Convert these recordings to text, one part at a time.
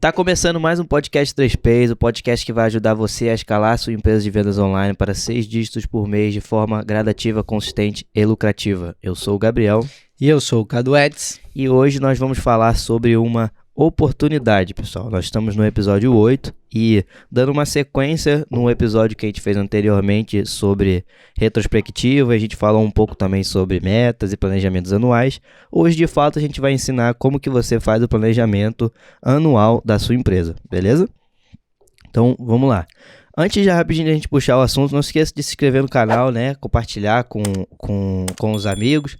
Tá começando mais um podcast 3Ps, o podcast que vai ajudar você a escalar sua empresa de vendas online para 6 dígitos por mês de forma gradativa, consistente e lucrativa. Eu sou o Gabriel. E eu sou o Cadu Eds. E hoje nós vamos falar sobre uma oportunidade, pessoal. Nós estamos no episódio 8 e dando uma sequência no episódio que a gente fez anteriormente sobre retrospectiva, a gente falou um pouco também sobre metas e planejamentos anuais. Hoje, de fato, a gente vai ensinar como que você faz o planejamento anual da sua empresa, beleza? Então, vamos lá. Antes de rapidinho a gente puxar o assunto, não esqueça de se inscrever no canal, né? Compartilhar com os amigos,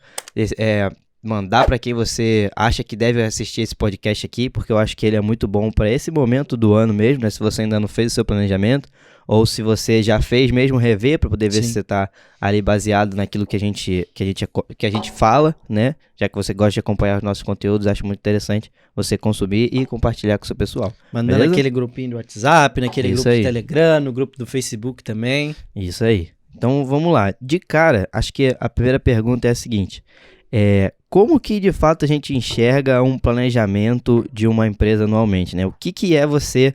mandar para quem você acha que deve assistir esse podcast aqui, porque eu acho que ele é muito bom para esse momento do ano mesmo, né? Se você ainda não fez o seu planejamento, ou se você já fez mesmo, rever para poder ver se você está ali baseado naquilo que a gente fala, né? Já que você gosta de acompanhar os nossos conteúdos, acho muito interessante você consumir e compartilhar com o seu pessoal. Mandando beleza? Aquele grupinho do WhatsApp, naquele grupo aí. do Telegram, no grupo do Facebook também. Isso aí. Então vamos lá. De cara, acho que a primeira pergunta é a seguinte: como que de fato a gente enxerga um planejamento de uma empresa anualmente, né? O que é você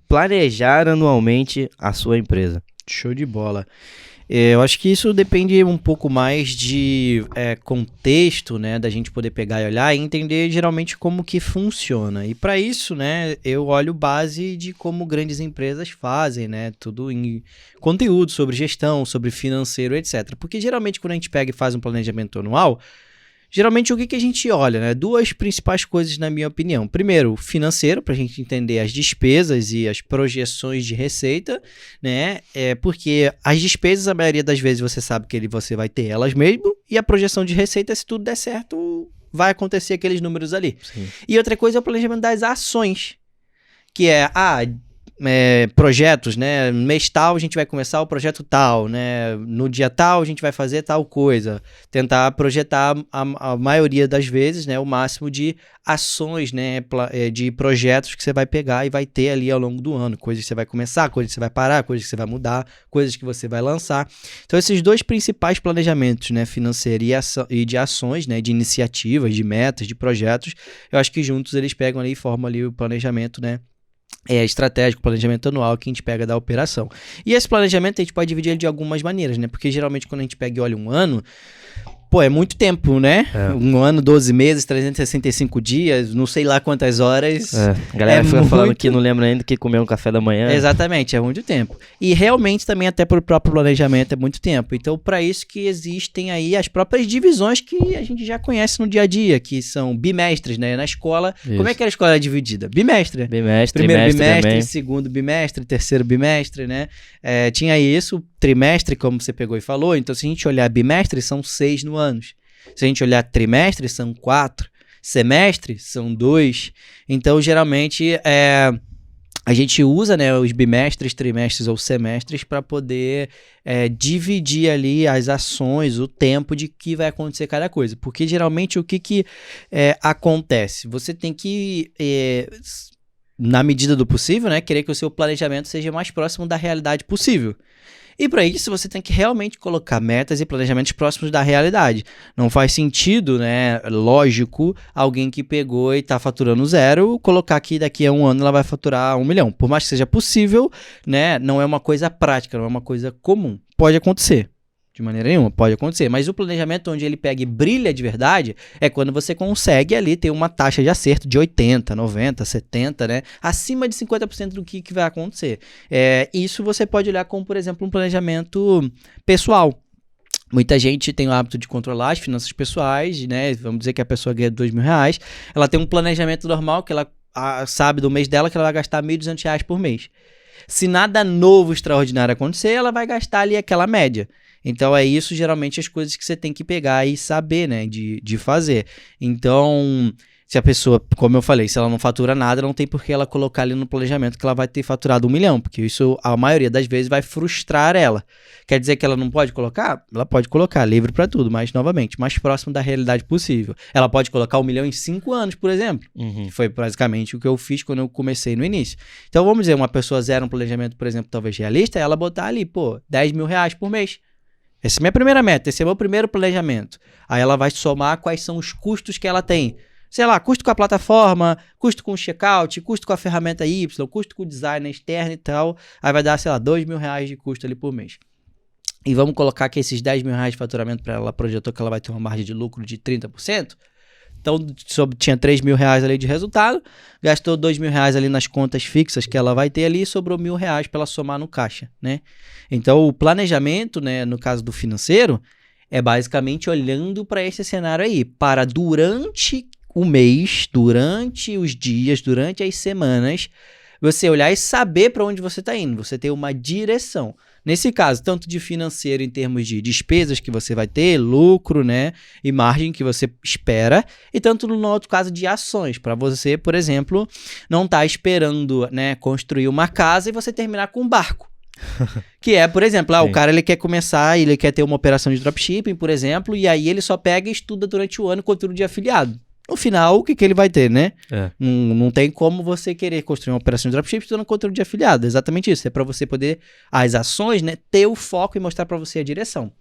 planejar anualmente a sua empresa? Show de bola. Eu acho que isso depende um pouco mais de contexto, né, da gente poder pegar e olhar e entender geralmente como que funciona. E para isso, né, eu olho base de como grandes empresas fazem, né, tudo em conteúdo sobre gestão, sobre financeiro, etc. Porque geralmente quando a gente pega e faz um planejamento anual, geralmente o que a gente olha, né? Duas principais coisas na minha opinião. Primeiro, financeiro, para a gente entender as despesas e as projeções de receita, né? Porque as despesas, a maioria das vezes você sabe que você vai ter elas mesmo, e a projeção de receita, se tudo der certo, vai acontecer aqueles números ali. Sim. E outra coisa é o planejamento das ações, que projetos, né? Mês tal a gente vai começar o projeto tal, né? No dia tal a gente vai fazer tal coisa. Tentar projetar a maioria das vezes, né? O máximo de ações, né? De projetos que você vai pegar e vai ter ali ao longo do ano. Coisas que você vai começar, coisas que você vai parar, coisas que você vai mudar, coisas que você vai lançar. Então esses dois principais planejamentos, né? Financeiro e de ações, né? De iniciativas, de metas, de projetos. Eu acho que juntos eles pegam ali e formam ali o planejamento, né? Estratégico, planejamento anual que a gente pega da operação. E esse planejamento a gente pode dividir ele de algumas maneiras, né? Porque geralmente quando a gente pega e olha um ano, é muito tempo, né? Um ano, 12 meses, 365 dias, não sei lá quantas horas. A galera fica falando que não lembra ainda que comeu um café da manhã. Exatamente, é muito tempo. E realmente também até para o próprio planejamento é muito tempo. Então, para isso que existem aí as próprias divisões que a gente já conhece no dia a dia, que são bimestres, né? Na escola, Isso. Como é que a escola é dividida? Bimestre. Primeiro bimestre, também. segundo bimestre, terceiro bimestre, né? Tinha isso, trimestre, como você pegou e falou. Então, se a gente olhar bimestre, são 6 no ano. Se a gente olhar trimestre, são 4. Semestre, são 2. Então, geralmente, a gente usa, né, os bimestres, trimestres ou semestres para poder dividir ali as ações, o tempo de que vai acontecer cada coisa. Porque, geralmente, o que acontece? Você tem que... na medida do possível, né, querer que o seu planejamento seja mais próximo da realidade possível. E para isso você tem que realmente colocar metas e planejamentos próximos da realidade. Não faz sentido, né, lógico, alguém que pegou e está faturando 0, colocar que daqui a um ano ela vai faturar 1 milhão. Por mais que seja possível, né, não é uma coisa prática, não é uma coisa comum. Pode acontecer. De maneira nenhuma, pode acontecer. Mas o planejamento onde ele pega e brilha de verdade é quando você consegue ali ter uma taxa de acerto de 80%, 90%, 70%, né? Acima de 50% do que vai acontecer. Isso você pode olhar como, por exemplo, um planejamento pessoal. Muita gente tem o hábito de controlar as finanças pessoais, né? Vamos dizer que a pessoa ganha R$2.000. Ela tem um planejamento normal que ela sabe do mês dela que ela vai gastar R$1.200 por mês. Se nada novo, extraordinário acontecer, ela vai gastar ali aquela média. Então, é isso geralmente as coisas que você tem que pegar e saber, né, de fazer. Então, se a pessoa, como eu falei, se ela não fatura nada, não tem por que ela colocar ali no planejamento que ela vai ter faturado 1 milhão, porque isso, a maioria das vezes, vai frustrar ela. Quer dizer que ela não pode colocar? Ela pode colocar, livre para tudo, mas, novamente, mais próximo da realidade possível. Ela pode colocar 1 milhão em 5 anos, por exemplo. Que foi basicamente o que eu fiz quando eu comecei no início. Então, vamos dizer, uma pessoa zero um planejamento, por exemplo, talvez realista, ela botar ali, R$10.000 por mês. Essa é a minha primeira meta, esse é o meu primeiro planejamento. Aí ela vai somar quais são os custos que ela tem. sei lá, custo com a plataforma, custo com o checkout, custo com a ferramenta Y, custo com o design externo e tal, aí vai dar, sei lá, R$2.000 de custo ali por mês. E vamos colocar que esses R$10.000 de faturamento para ela projetou que ela vai ter uma margem de lucro de 30%. Então, tinha R$3.000 ali de resultado, gastou R$2.000 ali nas contas fixas que ela vai ter ali e sobrou R$1.000 para ela somar no caixa, né? Então, o planejamento, né, no caso do financeiro, é basicamente olhando para esse cenário aí, para durante o mês, durante os dias, durante as semanas, você olhar e saber para onde você está indo, você ter uma direção. Nesse caso, tanto de financeiro em termos de despesas que você vai ter, lucro, né, e margem que você espera, e tanto no outro caso de ações, para você, por exemplo, não estar esperando, né, construir uma casa e você terminar com um barco. Que é, por exemplo, o cara ele quer começar, ele quer ter uma operação de dropshipping, por exemplo, e aí ele só pega e estuda durante o ano conteúdo de afiliado. No final, o que ele vai ter, né? Não tem como você querer construir uma operação de dropshipping estudando conteúdo de afiliado. Exatamente isso. É para você poder, as ações, né, ter o foco e mostrar para você a direção.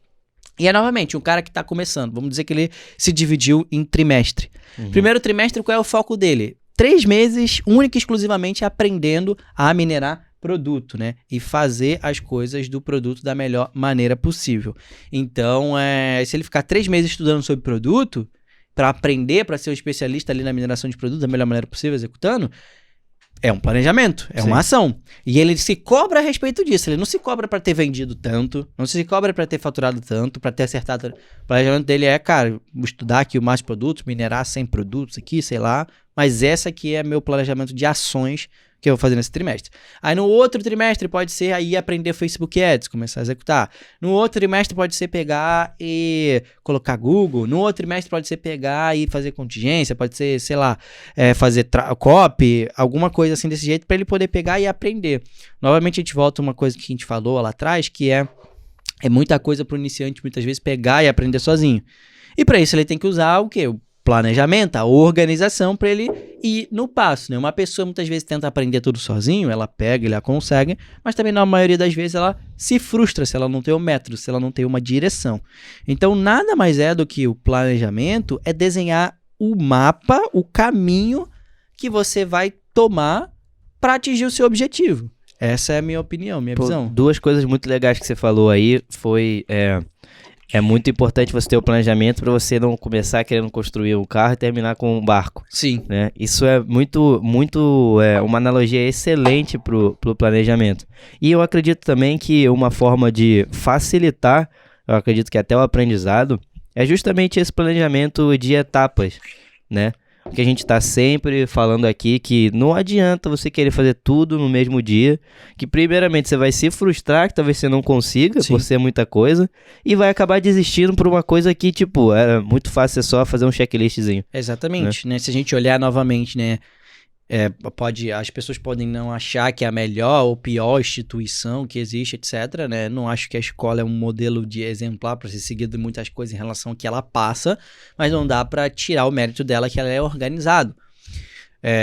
E é novamente, um cara que está começando, vamos dizer que ele se dividiu em trimestre. Primeiro trimestre, qual é o foco dele? 3 meses, única e exclusivamente aprendendo a minerar produto, né? E fazer as coisas do produto da melhor maneira possível. Então, se ele ficar 3 meses estudando sobre produto, para aprender, para ser um especialista ali na mineração de produtos da melhor maneira possível, executando, é um planejamento, é uma ação. E ele se cobra a respeito disso. Ele não se cobra para ter vendido tanto, não se cobra para ter faturado tanto, para ter acertado. O planejamento dele é, cara, vou estudar aqui o mais produtos, minerar 100 produtos aqui, sei lá. Mas essa aqui é meu planejamento de ações que eu vou fazer nesse trimestre. Aí no outro trimestre pode ser aí aprender Facebook Ads, começar a executar. No outro trimestre pode ser pegar e colocar Google. No outro trimestre pode ser pegar e fazer contingência, pode ser, sei lá, fazer copy, alguma coisa assim desse jeito para ele poder pegar e aprender. Novamente a gente volta a uma coisa que a gente falou lá atrás, que é muita coisa para o iniciante muitas vezes pegar e aprender sozinho. E para isso ele tem que usar o quê? O planejamento, a organização para ele ir no passo, né? Uma pessoa muitas vezes tenta aprender tudo sozinho, ela pega, ela consegue, mas também na maioria das vezes ela se frustra se ela não tem um método, se ela não tem uma direção. Então nada mais é do que o planejamento é desenhar o mapa, o caminho que você vai tomar para atingir o seu objetivo. Essa é a minha opinião, minha visão. 2 coisas muito legais que você falou aí foi... É muito importante você ter o planejamento para você não começar querendo construir um carro e terminar com um barco. Sim. Né? Isso é muito uma analogia excelente pro planejamento. E eu acredito também que uma forma de facilitar, eu acredito que até o aprendizado, é justamente esse planejamento de etapas, né? Porque a gente está sempre falando aqui que não adianta você querer fazer tudo no mesmo dia, que primeiramente você vai se frustrar, que talvez você não consiga, por ser muita coisa, e vai acabar desistindo por uma coisa que, tipo, é muito fácil, é só fazer um checklistzinho. Exatamente, né? Se a gente olhar novamente, né, as pessoas podem não achar que é a melhor ou pior instituição que existe, etc, né? Não acho que a escola é um modelo de exemplar para ser seguido em muitas coisas em relação ao que ela passa, mas não dá para tirar o mérito dela que ela é organizado.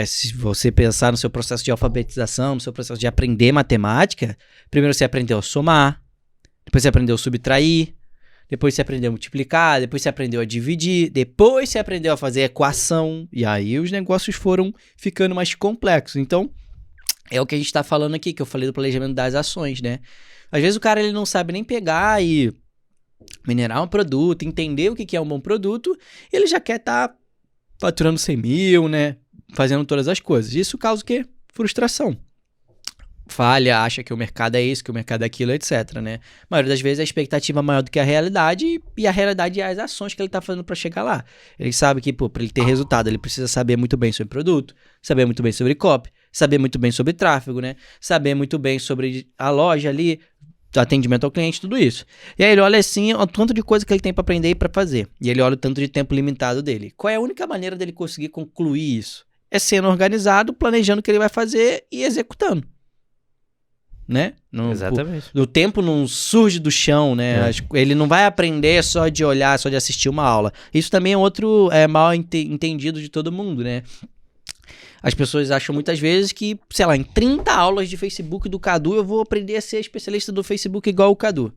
Se você pensar no seu processo de alfabetização, no seu processo de aprender matemática, primeiro você aprendeu a somar, depois você aprendeu a subtrair, depois você aprendeu a multiplicar, depois você aprendeu a dividir, depois você aprendeu a fazer equação, e aí os negócios foram ficando mais complexos. Então, é o que a gente está falando aqui, que eu falei do planejamento das ações, né? Às vezes o cara ele não sabe nem pegar e minerar um produto, entender o que é um bom produto, e ele já quer estar faturando 100 mil, né? Fazendo todas as coisas. Isso causa o quê? Frustração. Falha, acha que o mercado é isso, que o mercado é aquilo, etc, né? A maioria das vezes a expectativa é maior do que a realidade e a realidade é as ações que ele tá fazendo para chegar lá. Ele sabe que, para ele ter resultado, ele precisa saber muito bem sobre produto, saber muito bem sobre copy, saber muito bem sobre tráfego, né? Saber muito bem sobre a loja ali, atendimento ao cliente, tudo isso. E aí ele olha assim, o tanto de coisa que ele tem para aprender e para fazer. E ele olha o tanto de tempo limitado dele. Qual é a única maneira dele conseguir concluir isso? É sendo organizado, planejando o que ele vai fazer e executando. Né? Exatamente. O tempo não surge do chão, né? Ele não vai aprender só de olhar, só de assistir uma aula. Isso também é outro mal entendido de todo mundo, né? As pessoas acham muitas vezes que, sei lá, em 30 aulas de Facebook do Cadu eu vou aprender a ser especialista do Facebook igual o Cadu.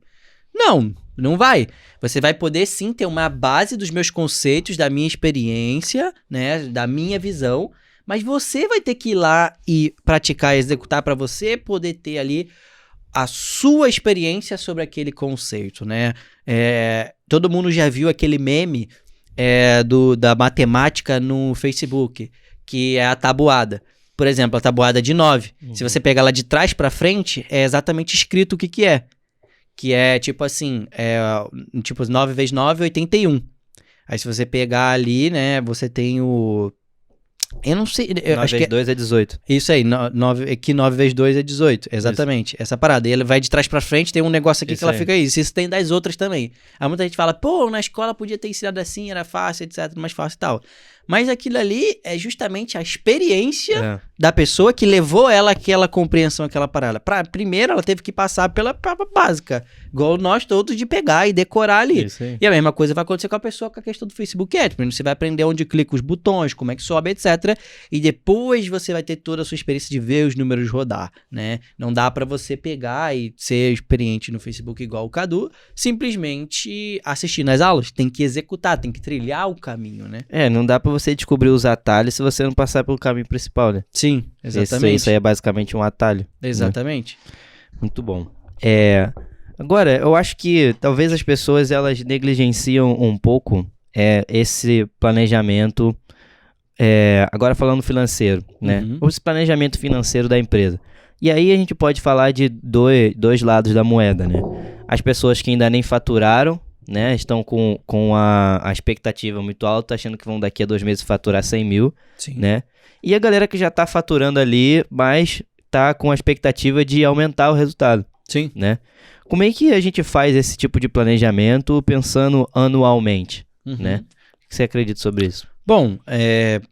Não, Não vai. Você vai poder sim ter uma base dos meus conceitos, da minha experiência, né, da minha visão, mas você vai ter que ir lá e praticar, executar para você poder ter ali a sua experiência sobre aquele conceito, né? Todo mundo já viu aquele meme da matemática no Facebook, que é a tabuada. Por exemplo, a tabuada de 9. Se você pegar ela de trás para frente, é exatamente escrito o que é. Que é tipo assim, tipo 9 vezes 9, 81. Aí se você pegar ali, né, você tem o... Eu não sei... 9 vezes 2 é 18. Isso aí, 9 vezes 2 é 18, exatamente. Essa parada. E ele vai de trás pra frente, tem um negócio aqui Isso que ela aí. fica isso. Isso tem das outras também. Aí muita gente fala, pô, na escola podia ter ensinado assim, era fácil, etc, mais fácil e tal. Mas aquilo ali é justamente a experiência da pessoa que levou ela àquela compreensão, àquela parada. Primeiro, ela teve que passar pela prova básica, igual nós todos, de pegar e decorar ali. Isso aí. E a mesma coisa vai acontecer com a pessoa com a questão do Facebook Ads. Primeiro você vai aprender onde clica os botões, como é que sobe, etc. E depois você vai ter toda a sua experiência de ver os números rodar, né? Não dá pra você pegar e ser experiente no Facebook igual o Cadu, simplesmente assistindo as aulas. Tem que executar, tem que trilhar o caminho, né? Não dá pra você descobrir os atalhos se você não passar pelo caminho principal, né? Sim, exatamente. Isso aí é basicamente um atalho. Exatamente. Né? Muito bom. Agora, eu acho que talvez as pessoas elas negligenciam um pouco esse planejamento, agora falando financeiro, né? Esse planejamento financeiro da empresa. E aí a gente pode falar de dois lados da moeda, né? As pessoas que ainda nem faturaram, né? Estão com a expectativa muito alta, achando que vão daqui a 2 meses faturar 100 mil, Sim. né? E a galera que já tá faturando ali, mas tá com a expectativa de aumentar o resultado. Sim. Né? Como é que a gente faz esse tipo de planejamento pensando anualmente, né? O que você acredita sobre isso? Bom,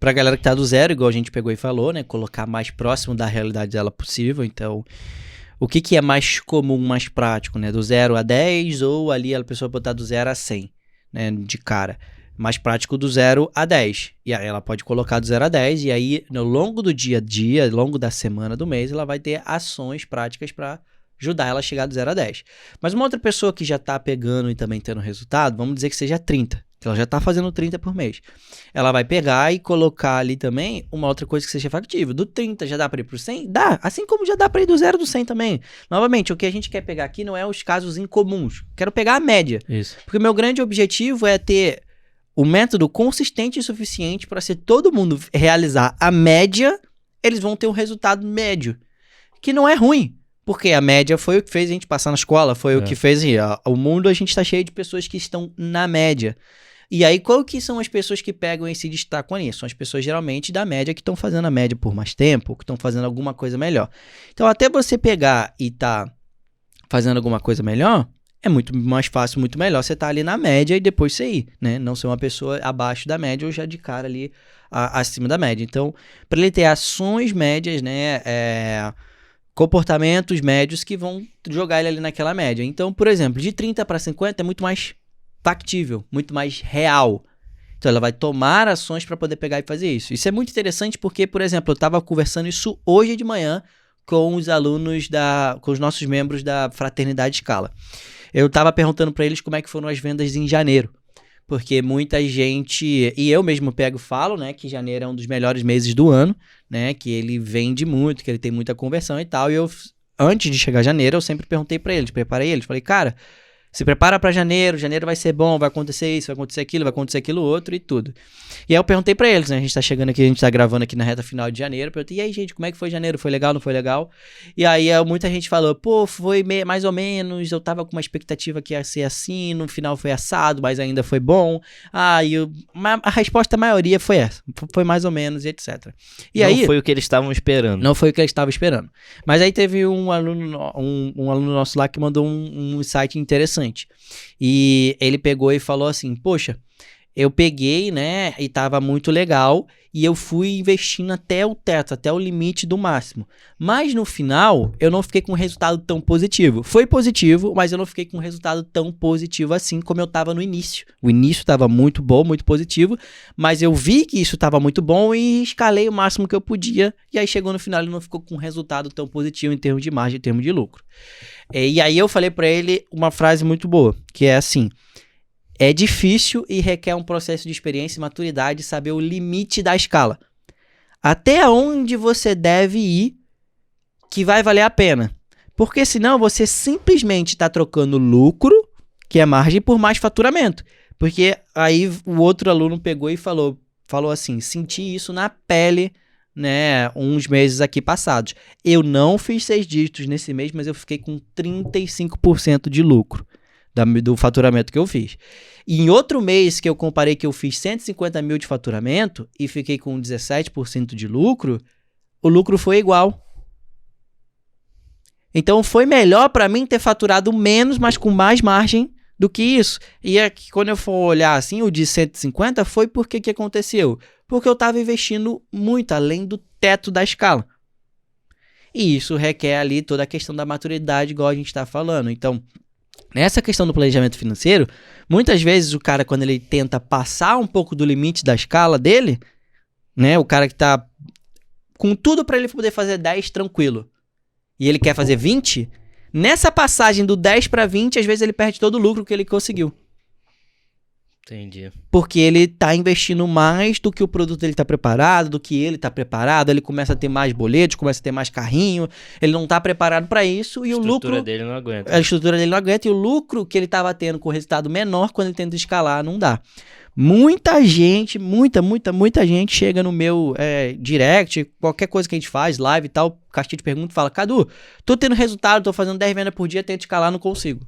pra galera que tá do zero, igual a gente pegou e falou, né? Colocar mais próximo da realidade dela possível. Então, o que é mais comum, mais prático, né? Do 0 a 10 ou ali a pessoa botar do 0 a 100, né? De cara. Mais prático do 0 a 10. E aí ela pode colocar do 0 a 10 e aí no longo do dia a dia, ao longo da semana, do mês, ela vai ter ações práticas para ajudar ela a chegar do 0 a 10. Mas uma outra pessoa que já tá pegando e também tendo resultado, vamos dizer que seja 30. Que ela já tá fazendo 30 por mês. Ela vai pegar e colocar ali também uma outra coisa que seja factível. Do 30 já dá para ir pro 100? Dá. Assim como já dá para ir do 0 do 100 também. Novamente, o que a gente quer pegar aqui não é os casos incomuns. Quero pegar a média. Isso. Porque o meu grande objetivo é ter o método consistente e suficiente para se todo mundo realizar a média, eles vão ter um resultado médio. Que não é ruim. Porque a média foi o que fez a gente passar na escola, foi o que fez o mundo, a gente tá cheio de pessoas que estão na média. E aí, qual que são as pessoas que pegam e se destacam nisso? São as pessoas geralmente da média que estão fazendo a média por mais tempo, que estão fazendo alguma coisa melhor. Então, até você pegar e tá fazendo alguma coisa melhor, é muito mais fácil, muito melhor você tá ali na média e depois você ir, né? Não ser uma pessoa abaixo da média ou já de cara ali acima da média. Então, para ele ter ações médias, né? Comportamentos médios que vão jogar ele ali naquela média. Então, por exemplo, de 30 para 50 é muito mais factível, muito mais real. Então, ela vai tomar ações para poder pegar e fazer isso. Isso é muito interessante porque, por exemplo, eu estava conversando isso hoje de manhã com os alunos, com os nossos membros da Fraternidade Scala. Eu estava perguntando para eles como é que foram as vendas em janeiro. Porque muita gente, e eu mesmo pego e falo, né, que janeiro é um dos melhores meses do ano, né, que ele vende muito, que ele tem muita conversão e tal, e eu, antes de chegar janeiro, eu sempre perguntei pra eles, preparei eles, falei, cara, se prepara pra janeiro vai ser bom, vai acontecer isso, vai acontecer aquilo outro e tudo. E aí eu perguntei pra eles, né, a gente tá chegando aqui, a gente tá gravando aqui na reta final de janeiro, perguntei, e aí gente, como é que foi janeiro, foi legal, não foi legal? E aí muita gente falou, pô, foi mais ou menos, eu tava com uma expectativa que ia ser assim, no final foi assado, mas ainda foi bom. A resposta da maioria foi essa, foi mais ou menos e etc. E não aí, foi o que eles estavam esperando. Não foi o que eles estavam esperando. Mas aí teve um aluno nosso lá que mandou um insight interessante. E ele pegou e falou assim, poxa, eu peguei, né, e tava muito legal, e eu fui investindo até o teto, até o limite do máximo. Mas no final, eu não fiquei com um resultado tão positivo. Foi positivo, mas eu não fiquei com um resultado tão positivo assim como eu tava no início. O início tava muito bom, muito positivo, mas eu vi que isso tava muito bom e escalei o máximo que eu podia, e aí chegou no final ele não ficou com um resultado tão positivo em termos de margem, em termos de lucro. E aí eu falei pra ele uma frase muito boa, que é assim: é difícil e requer um processo de experiência e maturidade saber o limite da escala. Até onde você deve ir que vai valer a pena. Porque senão você simplesmente está trocando lucro, que é margem, por mais faturamento. Porque aí o outro aluno pegou e falou assim: senti isso na pele, né, uns meses aqui passados. Eu não fiz 6 dígitos nesse mês, mas eu fiquei com 35% de lucro do faturamento que eu fiz. E em outro mês que eu comparei que eu fiz 150 mil de faturamento e fiquei com 17% de lucro, o lucro foi igual. Então foi melhor para mim ter faturado menos, mas com mais margem do que isso. E aqui, quando eu for olhar assim, o de 150 foi porque que aconteceu? Porque eu estava investindo muito além do teto da escala. E isso requer ali toda a questão da maturidade, igual a gente está falando. Então, nessa questão do planejamento financeiro, muitas vezes o cara, quando ele tenta passar um pouco do limite da escala dele, né, o cara que tá com tudo para ele poder fazer 10 tranquilo, e ele quer fazer 20, nessa passagem do 10 para 20, às vezes ele perde todo o lucro que ele conseguiu. Entendi. Porque ele tá investindo mais do que o produto dele tá preparado, do que ele tá preparado, ele começa a ter mais boletos, começa a ter mais carrinho, ele não tá preparado para isso e o lucro... A estrutura dele não aguenta. A estrutura dele não aguenta e o lucro que ele tava tendo com o resultado menor, quando ele tenta escalar, não dá. Muita gente, muita gente chega no meu direct, qualquer coisa que a gente faz, live e tal, Castilho pergunta e fala: Cadu, tô tendo resultado, tô fazendo 10 vendas por dia, tento escalar, não consigo.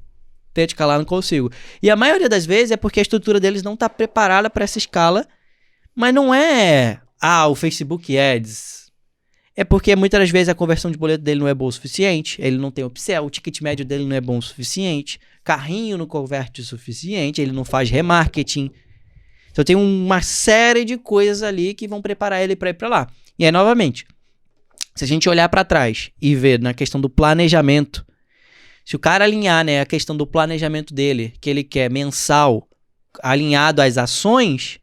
E a maioria das vezes é porque a estrutura deles não tá preparada para essa escala, mas não é o Facebook Ads. É porque muitas das vezes a conversão de boleto dele não é boa o suficiente, ele não tem upsell, o ticket médio dele não é bom o suficiente, carrinho não converte o suficiente, ele não faz remarketing. Então tem uma série de coisas ali que vão preparar ele para ir para lá. E aí, novamente, se a gente olhar para trás e ver na questão do planejamento, se o cara alinhar, né, a questão do planejamento dele, que ele quer mensal, alinhado às ações,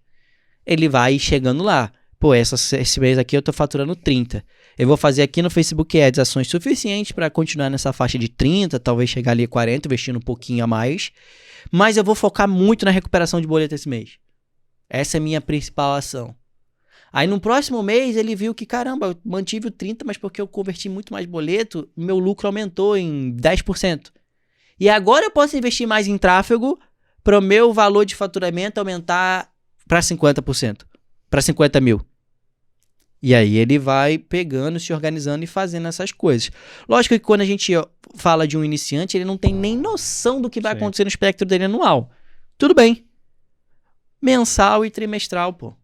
ele vai chegando lá. Pô, esse mês aqui eu tô faturando 30. Eu vou fazer aqui no Facebook Ads ações suficientes para continuar nessa faixa de 30, talvez chegar ali a 40, investindo um pouquinho a mais. Mas eu vou focar muito na recuperação de boleto esse mês. Essa é a minha principal ação. Aí no próximo mês ele viu que, caramba, eu mantive o 30, mas porque eu converti muito mais boleto, meu lucro aumentou em 10%. E agora eu posso investir mais em tráfego para o meu valor de faturamento aumentar para 50%, para 50 mil. E aí ele vai pegando, se organizando e fazendo essas coisas. Lógico que quando a gente fala de um iniciante, ele não tem nem noção do que vai acontecer no espectro dele anual. Tudo bem. Mensal e trimestral, pô.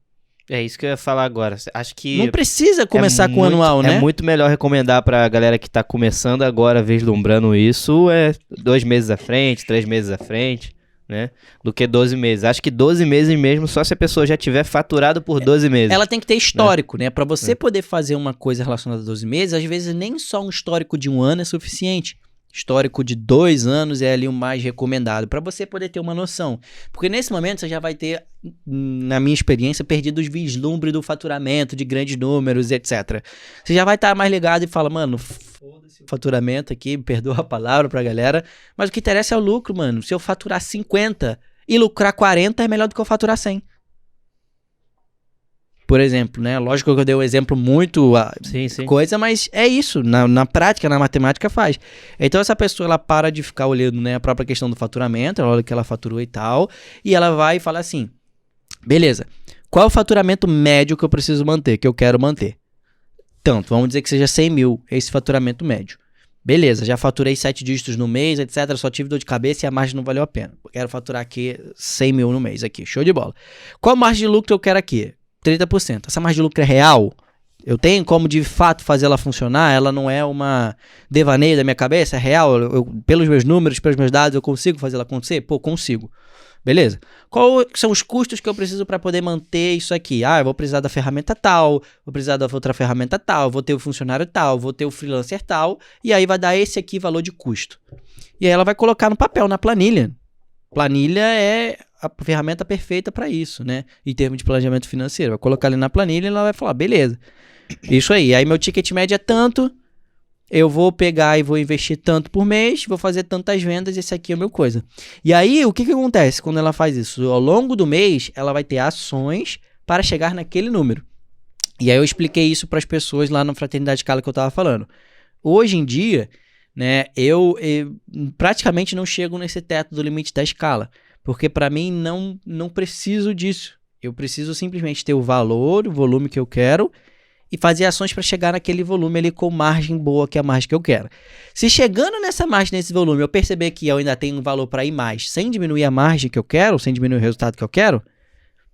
É isso que eu ia falar agora. Acho que não precisa começar com o anual, né? É muito melhor recomendar pra galera que tá começando agora, vislumbrando isso, 2 meses à frente, 3 meses à frente, né? Do que 12 meses. Acho que 12 meses mesmo, só se a pessoa já tiver faturado por 12 meses. Ela tem que ter histórico, né? Pra você poder fazer uma coisa relacionada a 12 meses, às vezes nem só um histórico de 1 ano é suficiente. Histórico de 2 anos é ali o mais recomendado, para você poder ter uma noção. Porque nesse momento você já vai ter, na minha experiência, perdido os vislumbres do faturamento, de grandes números, etc. Você já vai estar mais ligado e fala, mano, foda-se o faturamento aqui, perdoa a palavra pra galera, mas o que interessa é o lucro, mano. Se eu faturar 50 e lucrar 40 é melhor do que eu faturar 100. Por exemplo, né? Lógico que eu dei um exemplo muito coisa, mas é isso. Na prática, na matemática faz. Então essa pessoa, ela para de ficar olhando, né, a própria questão do faturamento, ela olha o que ela faturou e tal, e ela vai e fala assim, beleza, qual é o faturamento médio que eu preciso manter, que eu quero manter? Tanto, vamos dizer que seja 100 mil, esse faturamento médio. Beleza, já faturei 7 dígitos no mês, etc, só tive dor de cabeça e a margem não valeu a pena. Eu quero faturar aqui 100 mil no mês, aqui, show de bola. Qual margem de lucro eu quero aqui? 30%. Essa margem de lucro é real? Eu tenho como de fato fazer ela funcionar? Ela não é uma devaneio da minha cabeça? É real? Pelos meus números, pelos meus dados, eu consigo fazer ela acontecer? Pô, consigo. Beleza. Quais são os custos que eu preciso para poder manter isso aqui? Eu vou precisar da ferramenta tal, vou precisar da outra ferramenta tal, vou ter o funcionário tal, vou ter o freelancer tal, e aí vai dar esse aqui valor de custo. E aí ela vai colocar no papel, na planilha. Planilha é a ferramenta perfeita para isso, né? Em termos de planejamento financeiro. Vai colocar ali na planilha e ela vai falar, beleza, isso aí. Aí meu ticket médio é tanto, eu vou pegar e vou investir tanto por mês, vou fazer tantas vendas, esse aqui é o meu coisa. E aí, o que acontece quando ela faz isso? Ao longo do mês, ela vai ter ações para chegar naquele número. E aí eu expliquei isso para as pessoas lá na Fraternidade Scala que eu estava falando. Hoje em dia, né, eu praticamente não chego nesse teto do limite da escala, porque para mim não preciso disso. Eu preciso simplesmente ter o valor, o volume que eu quero, e fazer ações para chegar naquele volume ali com margem boa, que é a margem que eu quero. Se chegando nessa margem, nesse volume, eu perceber que eu ainda tenho um valor para ir mais, sem diminuir a margem que eu quero, sem diminuir o resultado que eu quero,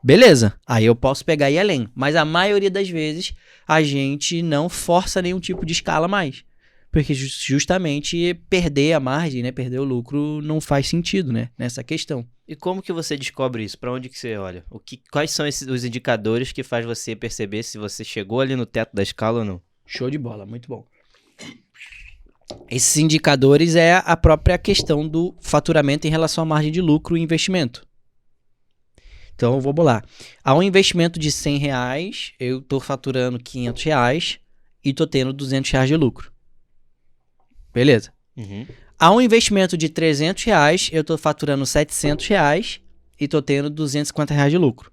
beleza, aí eu posso pegar e ir além. Mas a maioria das vezes, a gente não força nenhum tipo de escala mais. Porque justamente perder a margem, né, perder o lucro não faz sentido, né, nessa questão. E como que você descobre isso? Para onde que você olha? Quais são os indicadores que faz você perceber se você chegou ali no teto da escala ou não? Show de bola, muito bom. Esses indicadores é a própria questão do faturamento em relação à margem de lucro e investimento. Então, vamos lá. A um investimento de R$100, eu estou faturando R$500 e estou tendo R$200 de lucro. Beleza. Uhum. A um investimento de R$300, eu estou faturando R$700 e estou tendo R$250 de lucro.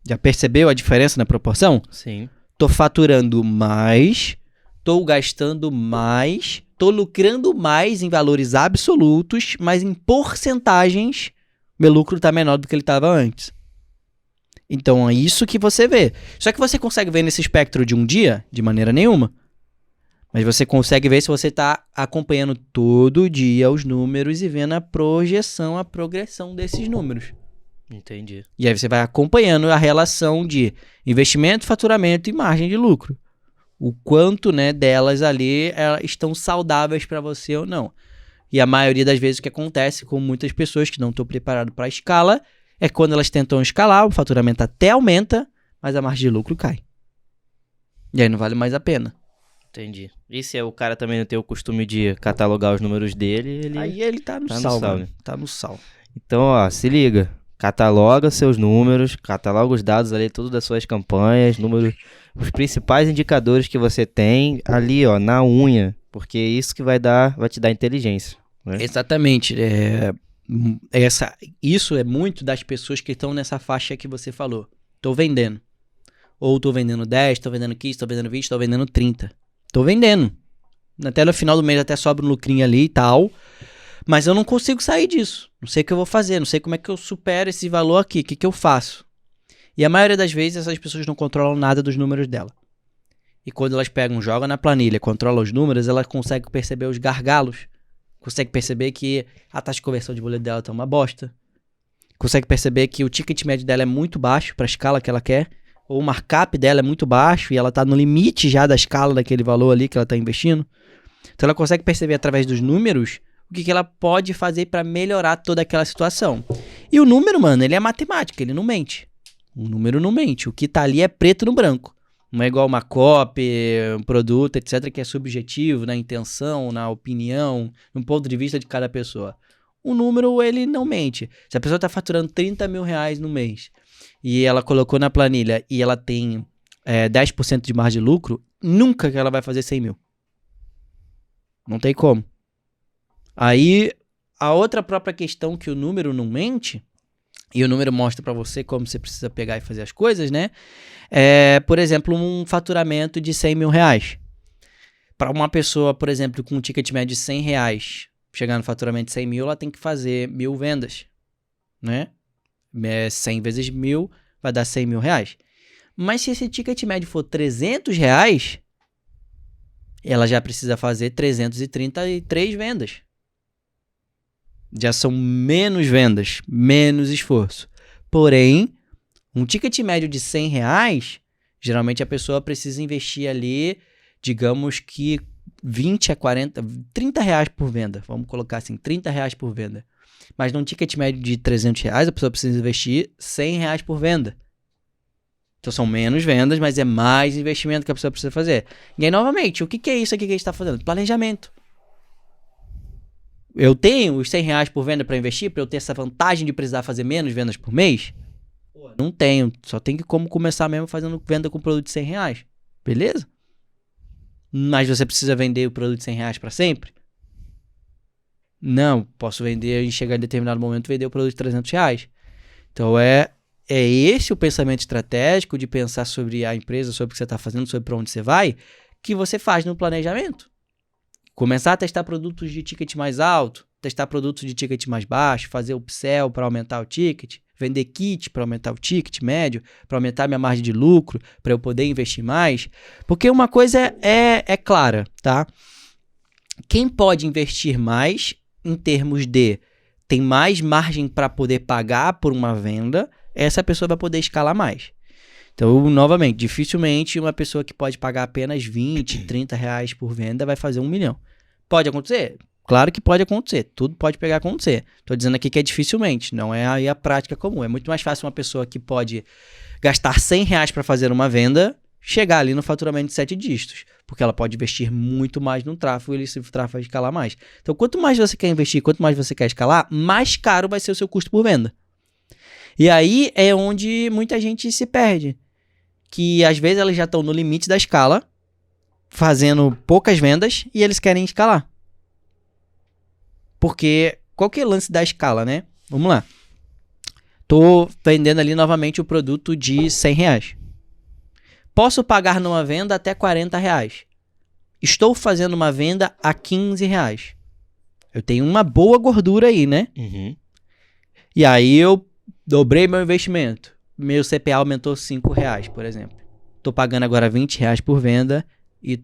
Já percebeu a diferença na proporção? Sim. Estou faturando mais, estou gastando mais, estou lucrando mais em valores absolutos, mas em porcentagens, meu lucro está menor do que ele estava antes. Então é isso que você vê. Só que você consegue ver nesse espectro de um dia? De maneira nenhuma. Mas você consegue ver se você está acompanhando todo dia os números e vendo a projeção, a progressão desses números. Entendi. E aí você vai acompanhando a relação de investimento, faturamento e margem de lucro. O quanto, né, delas ali estão saudáveis para você ou não. E a maioria das vezes o que acontece com muitas pessoas que não estão preparadas para a escala é que quando elas tentam escalar, o faturamento até aumenta, mas a margem de lucro cai. E aí não vale mais a pena. Entendi. E se o cara também não tem o costume de catalogar os números dele, aí ele tá no sal, né? Tá no sal. Então, ó, se liga. Cataloga seus números, cataloga os dados ali, tudo das suas campanhas, os principais indicadores que você tem ali, ó, na unha. Porque é isso que vai te dar inteligência. Né? Exatamente. Isso é muito das pessoas que estão nessa faixa que você falou. Tô vendendo. Ou tô vendendo 10, tô vendendo 15, tô vendendo 20, tô vendendo 30. Tô vendendo. Até no final do mês até sobra um lucrinho ali e tal. Mas eu não consigo sair disso. Não sei o que eu vou fazer. Não sei como é que eu supero esse valor aqui. O que eu faço? E a maioria das vezes essas pessoas não controlam nada dos números dela. E quando elas pegam, jogam na planilha, controlam os números, elas conseguem perceber os gargalos. Conseguem perceber que a taxa de conversão de boleto dela tá uma bosta. Conseguem perceber que o ticket médio dela é muito baixo para a escala que ela quer. Ou o markup dela é muito baixo e ela está no limite já da escala daquele valor ali que ela está investindo. Então ela consegue perceber através dos números o que ela pode fazer para melhorar toda aquela situação. E o número, mano, ele é matemática, ele não mente. O número não mente. O que está ali é preto no branco. Não é igual uma copy, um produto, etc., que é subjetivo na intenção, na opinião, no ponto de vista de cada pessoa. O número, ele não mente. Se a pessoa está faturando R$30 mil no mês e ela colocou na planilha e ela tem 10% de margem de lucro, nunca que ela vai fazer 100 mil. Não tem como. Aí, a outra própria questão que o número não mente, e o número mostra para você como você precisa pegar e fazer as coisas, né? Por exemplo, um faturamento de R$100 mil. Para uma pessoa, por exemplo, com um ticket médio de R$100, chegar no faturamento de 100 mil, ela tem que fazer 1.000 vendas, né? 100 vezes 1.000 vai dar R$100 mil. Mas se esse ticket médio for R$300, ela já precisa fazer 333 vendas. Já são menos vendas, menos esforço. Porém, um ticket médio de R$100, geralmente a pessoa precisa investir ali, digamos que 20 a 40, R$30 por venda. Vamos colocar assim, R$30 por venda. Mas num ticket médio de R$300, a pessoa precisa investir R$100 por venda. Então são menos vendas, mas é mais investimento que a pessoa precisa fazer. E aí, novamente, o que é isso aqui que a gente está fazendo? Planejamento. Eu tenho os R$100 por venda para investir, para eu ter essa vantagem de precisar fazer menos vendas por mês? Não tenho. Só tem que como começar mesmo fazendo venda com produto de R$100. Beleza? Mas você precisa vender o produto de R$100 para sempre? Não. Posso vender e chegar em determinado momento e vender o produto de R$300. Então é esse o pensamento estratégico de pensar sobre a empresa, sobre o que você está fazendo, sobre para onde você vai, que você faz no planejamento. Começar a testar produtos de ticket mais alto, testar produtos de ticket mais baixo, fazer upsell para aumentar o ticket, vender kit para aumentar o ticket médio, para aumentar minha margem de lucro, para eu poder investir mais. Porque uma coisa é clara, tá? Quem pode investir mais em termos de tem mais margem para poder pagar por uma venda, essa pessoa vai poder escalar mais. Então, novamente, dificilmente uma pessoa que pode pagar apenas 20, 30 reais por venda vai fazer 1 milhão. Pode acontecer? Claro que pode acontecer. Tudo pode pegar a acontecer. Estou dizendo aqui que é dificilmente, não é aí a prática comum. É muito mais fácil uma pessoa que pode gastar 100 reais para fazer uma venda chegar ali no faturamento de 7 dígitos, porque ela pode investir muito mais no tráfego e esse tráfego vai escalar mais. Então, quanto mais você quer investir, quanto mais você quer escalar, mais caro vai ser o seu custo por venda. E aí é onde muita gente se perde, que às vezes elas já estão no limite da escala, fazendo poucas vendas e eles querem escalar. Porque qual que é o lance da escala, né? Vamos lá. Tô vendendo ali novamente o produto de 100 reais. Posso pagar numa venda até 40 reais. Estou fazendo uma venda a 15 reais. Eu tenho uma boa gordura aí, né? Uhum. E aí eu dobrei meu investimento. Meu CPA aumentou 5 reais, por exemplo. Tô pagando agora 20 reais por venda e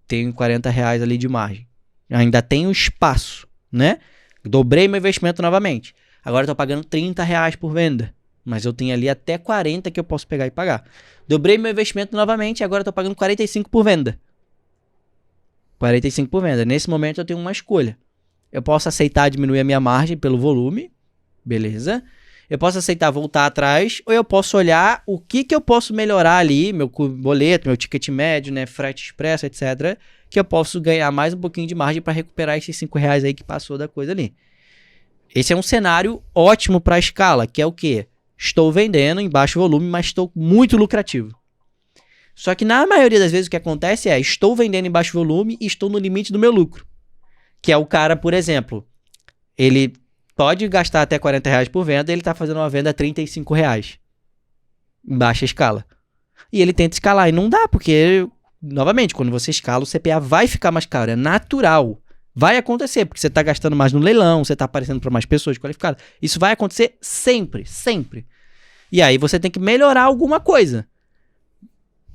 tenho 40 reais ali de margem. Ainda tenho espaço, né? Dobrei meu investimento novamente. Agora estou pagando 30 reais por venda. Mas eu tenho ali até 40 que eu posso pegar e pagar. Dobrei meu investimento novamente e agora estou pagando 45 por venda. 45 por venda. Nesse momento eu tenho uma escolha. Eu posso aceitar diminuir a minha margem pelo volume. Beleza. Eu posso aceitar voltar atrás, ou eu posso olhar o que eu posso melhorar ali, meu boleto, meu ticket médio, né, frete expresso, etc., que eu posso ganhar mais um pouquinho de margem para recuperar esses 5 reais aí que passou da coisa ali. Esse é um cenário ótimo para a escala, que é o quê? Estou vendendo em baixo volume, mas estou muito lucrativo. Só que na maioria das vezes o que acontece é, estou vendendo em baixo volume e estou no limite do meu lucro. Que é o cara, por exemplo, ele pode gastar até 40 reais por venda, ele está fazendo uma venda a 35 reais. Em baixa escala. E ele tenta escalar e não dá, porque, novamente, quando você escala, o CPA vai ficar mais caro. É natural. Vai acontecer, porque você está gastando mais no leilão, você está aparecendo para mais pessoas qualificadas. Isso vai acontecer sempre, sempre. E aí você tem que melhorar alguma coisa.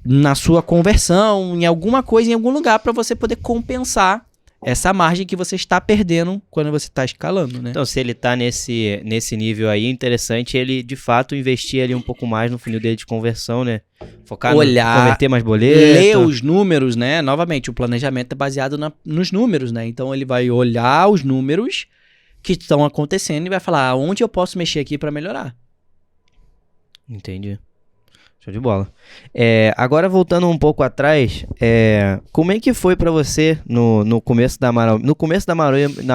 Na sua conversão, em alguma coisa, em algum lugar, para você poder compensar essa margem que você está perdendo quando você está escalando, né? Então, se ele está nesse nível aí, interessante ele, de fato, investir ali um pouco mais no funil dele de conversão, né? Focar olhar, converter mais boleto. Ler os números, né? Novamente, o planejamento é baseado nos números, né? Então, ele vai olhar os números que estão acontecendo e vai falar onde eu posso mexer aqui para melhorar. Entendi. Show de bola. Agora voltando um pouco atrás, como é que foi para você no começo da Amaral? No começo da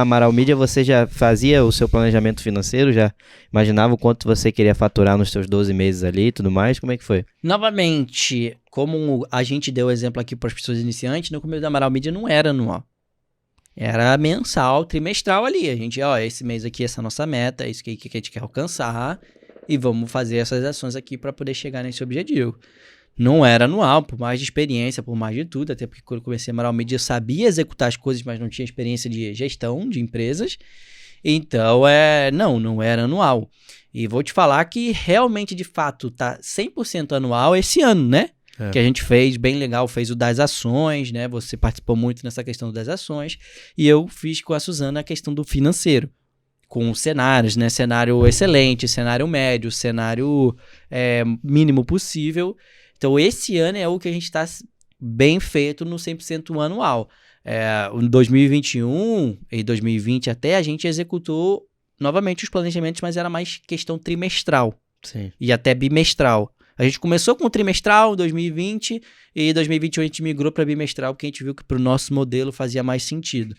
Amaral Media, você já fazia o seu planejamento financeiro? Já imaginava o quanto você queria faturar nos seus 12 meses ali e tudo mais? Como é que foi? Novamente, como a gente deu exemplo aqui para as pessoas iniciantes, no começo da Amaral Media não era anual. Era mensal, trimestral ali. A gente, esse mês aqui, essa é a nossa meta, é isso que a gente quer alcançar. E vamos fazer essas ações aqui para poder chegar nesse objetivo. Não era anual, por mais de experiência, por mais de tudo, até porque quando eu comecei a Amaral Media eu sabia executar as coisas, mas não tinha experiência de gestão de empresas. Então, não era anual. E vou te falar que realmente, de fato, tá 100% anual esse ano, né? Que a gente fez bem legal, fez o das ações, né? Você participou muito nessa questão das ações. E eu fiz com a Suzana a questão do financeiro. Com cenários, né? Cenário excelente, cenário médio, cenário mínimo possível. Então, esse ano é o que a gente está bem feito no 100% anual. Em 2021 e 2020 até, a gente executou novamente, os planejamentos, mas era mais questão trimestral Sim. e até bimestral. A gente começou com o trimestral em 2020 e em 2021 a gente migrou para bimestral, porque a gente viu que para o nosso modelo fazia mais sentido.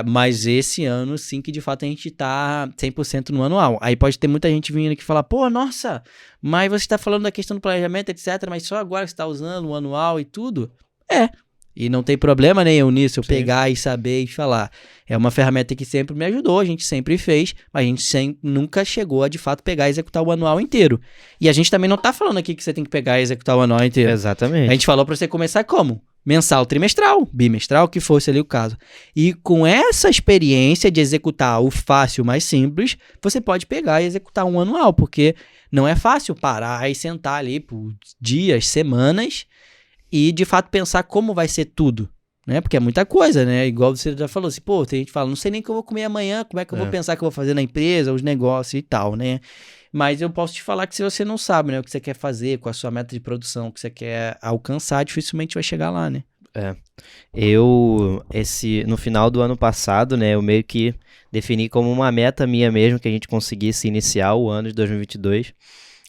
Mas esse ano, sim, que de fato a gente tá 100% no anual. Aí pode ter muita gente vindo aqui e falar, pô, nossa, mas você está falando da questão do planejamento, etc., mas só agora que você está usando o anual e tudo? E não tem problema nenhum nisso, eu pegar e saber e falar. É uma ferramenta que sempre me ajudou, a gente sempre fez, mas a gente nunca chegou a, de fato, pegar e executar o anual inteiro. E a gente também não tá falando aqui que você tem que pegar e executar o anual inteiro. Exatamente. A gente falou pra você começar como? Mensal, trimestral, bimestral, que fosse ali o caso. E com essa experiência de executar o fácil mais simples, você pode pegar e executar um anual, porque não é fácil parar e sentar ali por dias, semanas, e de fato pensar como vai ser tudo, né? Porque é muita coisa, né? Igual você já falou assim, pô, tem gente que fala, não sei nem o que eu vou comer amanhã, como é que eu vou pensar que eu vou fazer na empresa, os negócios e tal, né? Mas eu posso te falar que se você não sabe, né, o que você quer fazer, com a sua meta de produção, o que você quer alcançar, dificilmente vai chegar lá, né? No final do ano passado, né, eu meio que defini como uma meta minha mesmo que a gente conseguisse iniciar o ano de 2022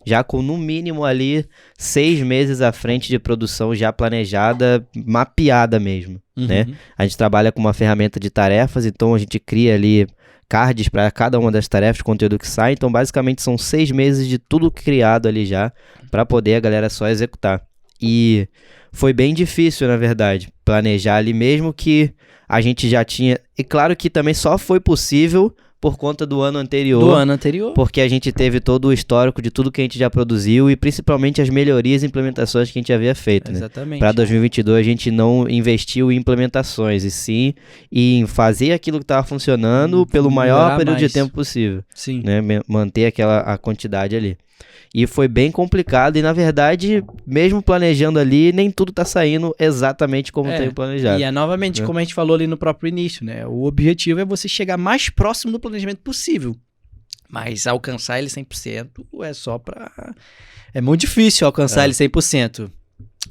já com no mínimo ali 6 meses à frente de produção já planejada, mapeada mesmo, né? A gente trabalha com uma ferramenta de tarefas, então a gente cria ali cards para cada uma das tarefas, conteúdo que sai, então basicamente são 6 meses de tudo criado ali já, para poder a galera só executar. E foi bem difícil, na verdade, planejar ali mesmo que a gente já tinha... E claro que também só foi possível por conta do ano anterior. Do ano anterior. Porque a gente teve todo o histórico de tudo que a gente já produziu e principalmente as melhorias e implementações que a gente havia feito, né? Exatamente. Para 2022 a gente não investiu em implementações, e sim em fazer aquilo que estava funcionando pelo maior período de tempo possível. Sim. Né? Manter a quantidade ali. E foi bem complicado e, na verdade, mesmo planejando ali, nem tudo tá saindo exatamente como tem planejado. E novamente, como a gente falou ali no próprio início, né? O objetivo é você chegar mais próximo do planejamento possível. Mas alcançar ele 100% é só pra... É muito difícil alcançar ele 100%.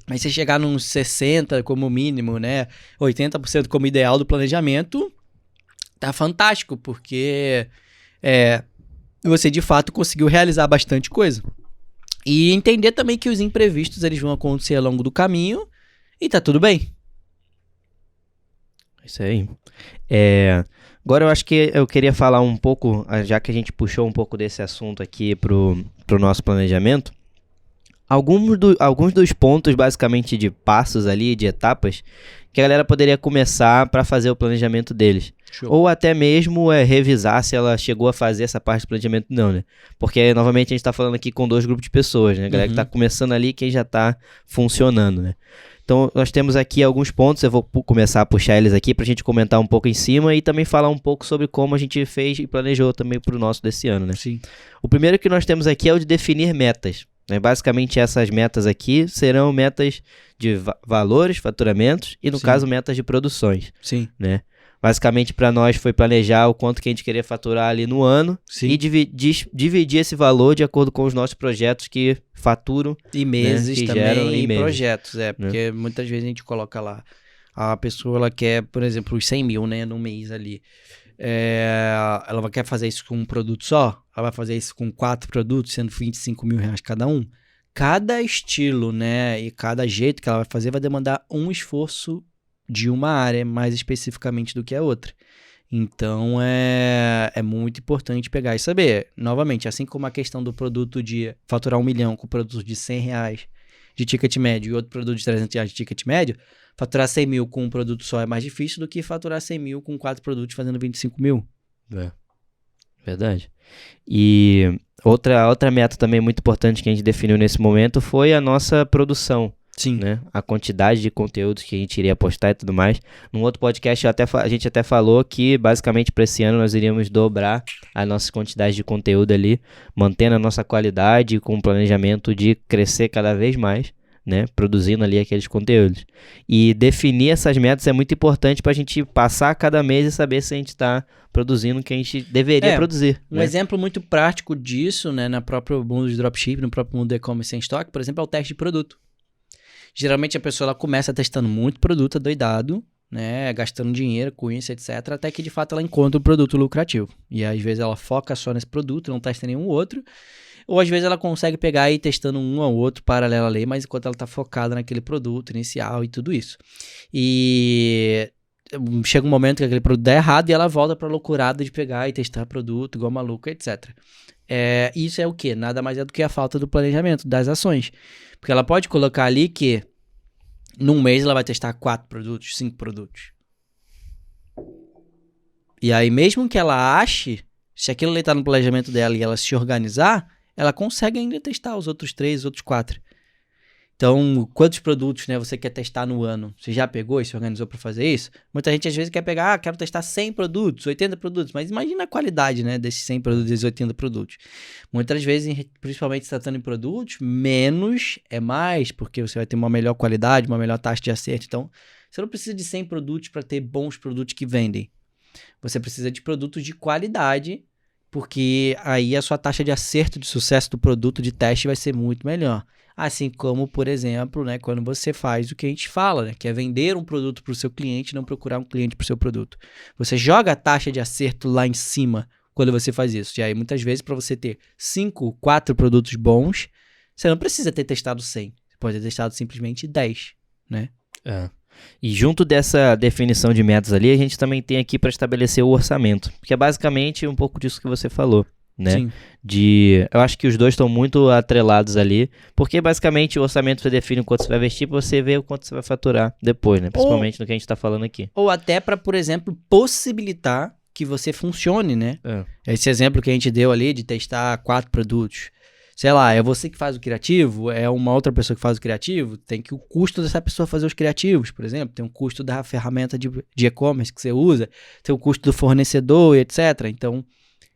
Mas se chegar nos 60% como mínimo, né? 80% como ideal do planejamento, tá fantástico, porque... você de fato conseguiu realizar bastante coisa. E entender também que os imprevistos eles vão acontecer ao longo do caminho e tá tudo bem. Isso aí. Agora eu acho que eu queria falar um pouco, já que a gente puxou um pouco desse assunto aqui pro nosso planejamento, alguns dos pontos basicamente de passos ali, de etapas, que a galera poderia começar para fazer o planejamento deles. Show. Ou até mesmo revisar se ela chegou a fazer essa parte do planejamento não, né? Porque, novamente, a gente tá falando aqui com 2 grupos de pessoas, né? A galera que tá começando ali e quem já tá funcionando, né? Então, nós temos aqui alguns pontos, eu vou começar a puxar eles aqui pra gente comentar um pouco em cima e também falar um pouco sobre como a gente fez e planejou também pro nosso desse ano, né? Sim. O primeiro que nós temos aqui é o de definir metas. Basicamente, essas metas aqui serão metas de valores, faturamentos e, no caso, metas de produções. Sim. Né? Basicamente, para nós foi planejar o quanto que a gente queria faturar ali no ano. Sim. E dividir esse valor de acordo com os nossos projetos que faturam. E meses que também, geram e meses. projetos, porque muitas vezes a gente coloca lá, a pessoa ela quer, por exemplo, os 100 mil, né, no mês ali. Ela quer fazer isso com um produto só, ela vai fazer isso com 4 produtos, sendo 25 mil reais cada um. Cada estilo, né, e cada jeito que ela vai fazer vai demandar um esforço de uma área mais especificamente do que a outra. Então, é muito importante pegar e saber. Novamente, assim como a questão do produto de faturar 1 milhão com produto de 100 reais de ticket médio e outro produto de 300 reais de ticket médio, faturar 100 mil com um produto só é mais difícil do que faturar 100 mil com 4 produtos fazendo 25 mil. Verdade. E outra meta também muito importante que a gente definiu nesse momento foi a nossa produção. Sim. Né? A quantidade de conteúdos que a gente iria postar e tudo mais. Num outro podcast a gente até falou que basicamente para esse ano nós iríamos dobrar a nossa quantidade de conteúdo ali, mantendo a nossa qualidade com o planejamento de crescer cada vez mais, né? Produzindo ali aqueles conteúdos. E definir essas metas é muito importante para a gente passar cada mês e saber se a gente está produzindo o que a gente deveria produzir. Um exemplo muito prático disso, né, no próprio mundo de dropship, no próprio mundo do e-commerce em estoque, por exemplo, é o teste de produto. Geralmente a pessoa ela começa testando muito produto adoidado né, gastando dinheiro com isso, etc, até que de fato ela encontra um produto lucrativo. E às vezes ela foca só nesse produto, não testa nenhum outro, ou às vezes ela consegue pegar e ir testando um ou outro paralelo ali, mas enquanto ela está focada naquele produto inicial e tudo isso. E chega um momento que aquele produto dá errado e ela volta para a loucurada de pegar e testar produto igual maluco, etc. Isso é o quê? Nada mais é do que a falta do planejamento das ações. Porque ela pode colocar ali que num mês ela vai testar 4 produtos, 5 produtos. E aí mesmo que ela ache, se aquilo ali tá no planejamento dela e ela se organizar, ela consegue ainda testar os outros 3, os outros 4. Então, quantos produtos, né, você quer testar no ano? Você já pegou e se organizou para fazer isso? Muita gente às vezes quer pegar, quero testar 100 produtos, 80 produtos, mas imagina a qualidade, né, desses 100 produtos, desses 80 produtos. Muitas vezes, principalmente se tratando em produtos, menos é mais, porque você vai ter uma melhor qualidade, uma melhor taxa de acerto. Então, você não precisa de 100 produtos para ter bons produtos que vendem. Você precisa de produtos de qualidade, porque aí a sua taxa de acerto de sucesso do produto de teste vai ser muito melhor. Assim como, por exemplo, né, quando você faz o que a gente fala, né, que é vender um produto para o seu cliente, não procurar um cliente para o seu produto. Você joga a taxa de acerto lá em cima quando você faz isso. E aí, muitas vezes, para você ter 5, 4 produtos bons, você não precisa ter testado 100. Você pode ter testado simplesmente 10, né? E junto dessa definição de metas ali, a gente também tem aqui para estabelecer o orçamento, que é basicamente um pouco disso que você falou, né? Sim. Eu acho que os dois estão muito atrelados ali, porque basicamente o orçamento você define o quanto você vai investir para você ver o quanto você vai faturar depois, né? Principalmente no que a gente está falando aqui. Ou até para, por exemplo, possibilitar que você funcione, né? Esse exemplo que a gente deu ali de testar 4 produtos. Sei lá, é você que faz o criativo, é uma outra pessoa que faz o criativo, tem que o custo dessa pessoa fazer os criativos, por exemplo, tem um custo da ferramenta de e-commerce que você usa, tem o custo do fornecedor e etc. Então,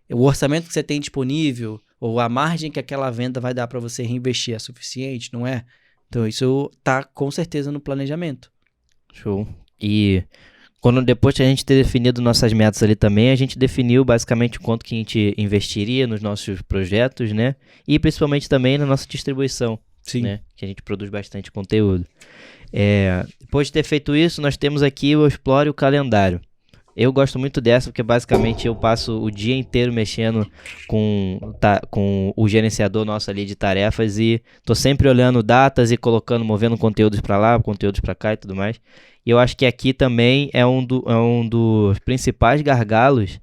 o orçamento que você tem disponível, ou a margem que aquela venda vai dar para você reinvestir é suficiente, não é? Então, isso tá com certeza no planejamento. Show. E depois que a gente ter definido nossas metas ali também, a gente definiu basicamente o quanto que a gente investiria nos nossos projetos, né? E principalmente também na nossa distribuição, Sim. Né? Que a gente produz bastante conteúdo. Depois de ter feito isso, nós temos aqui o Explore o Calendário. Eu gosto muito dessa porque basicamente eu passo o dia inteiro mexendo com o gerenciador nosso ali de tarefas e tô sempre olhando datas e movendo conteúdos para lá, conteúdos para cá e tudo mais. E eu acho que aqui também é um dos principais gargalos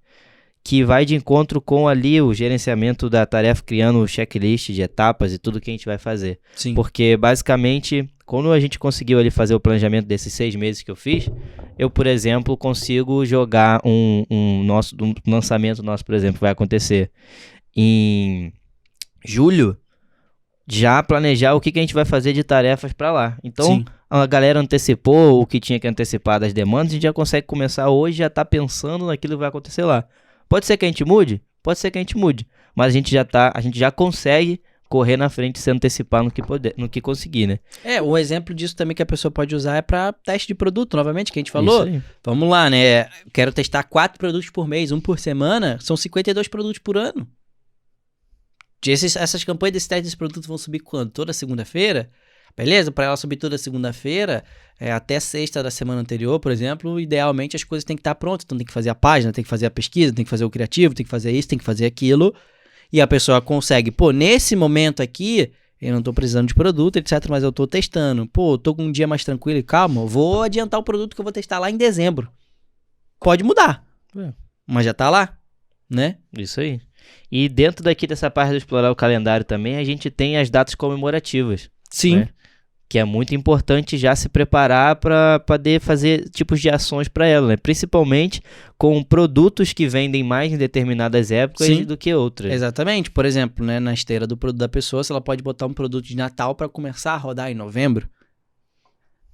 que vai de encontro com ali o gerenciamento da tarefa, criando o checklist de etapas e tudo que a gente vai fazer. Sim. Porque basicamente, quando a gente conseguiu ali fazer o planejamento desses 6 meses que eu fiz, eu, por exemplo, consigo jogar um lançamento nosso, por exemplo, vai acontecer em julho, já planejar o que a gente vai fazer de tarefas para lá. Então, Sim. a galera antecipou o que tinha que antecipar das demandas, a gente já consegue começar hoje, já tá pensando naquilo que vai acontecer lá. Pode ser que a gente mude? Pode ser que a gente mude, mas a gente já consegue correr na frente e se antecipar no que conseguir, né? Um exemplo disso também que a pessoa pode usar é para teste de produto, novamente, que a gente falou. Isso aí. Vamos lá, né? Quero testar 4 produtos por mês, 1 por semana, são 52 produtos por ano. Essas campanhas desse teste desse produto vão subir quando? Toda segunda-feira? Beleza? Para ela subir toda segunda-feira, até sexta da semana anterior, por exemplo, idealmente as coisas têm que estar prontas. Então tem que fazer a página, tem que fazer a pesquisa, tem que fazer o criativo, tem que fazer isso, tem que fazer aquilo. E a pessoa consegue, nesse momento aqui, eu não tô precisando de produto, etc, mas eu tô testando. Eu tô com um dia mais tranquilo e calma, vou adiantar o produto que eu vou testar lá em dezembro. Pode mudar, mas já tá lá, né? Isso aí. E dentro dessa parte de explorar o calendário também, a gente tem as datas comemorativas. Sim. Né? Que é muito importante já se preparar para poder fazer tipos de ações para ela, né? Principalmente com produtos que vendem mais em determinadas épocas do que outras. Exatamente. Por exemplo, né, na esteira do produto da pessoa, se ela pode botar um produto de Natal para começar a rodar em novembro,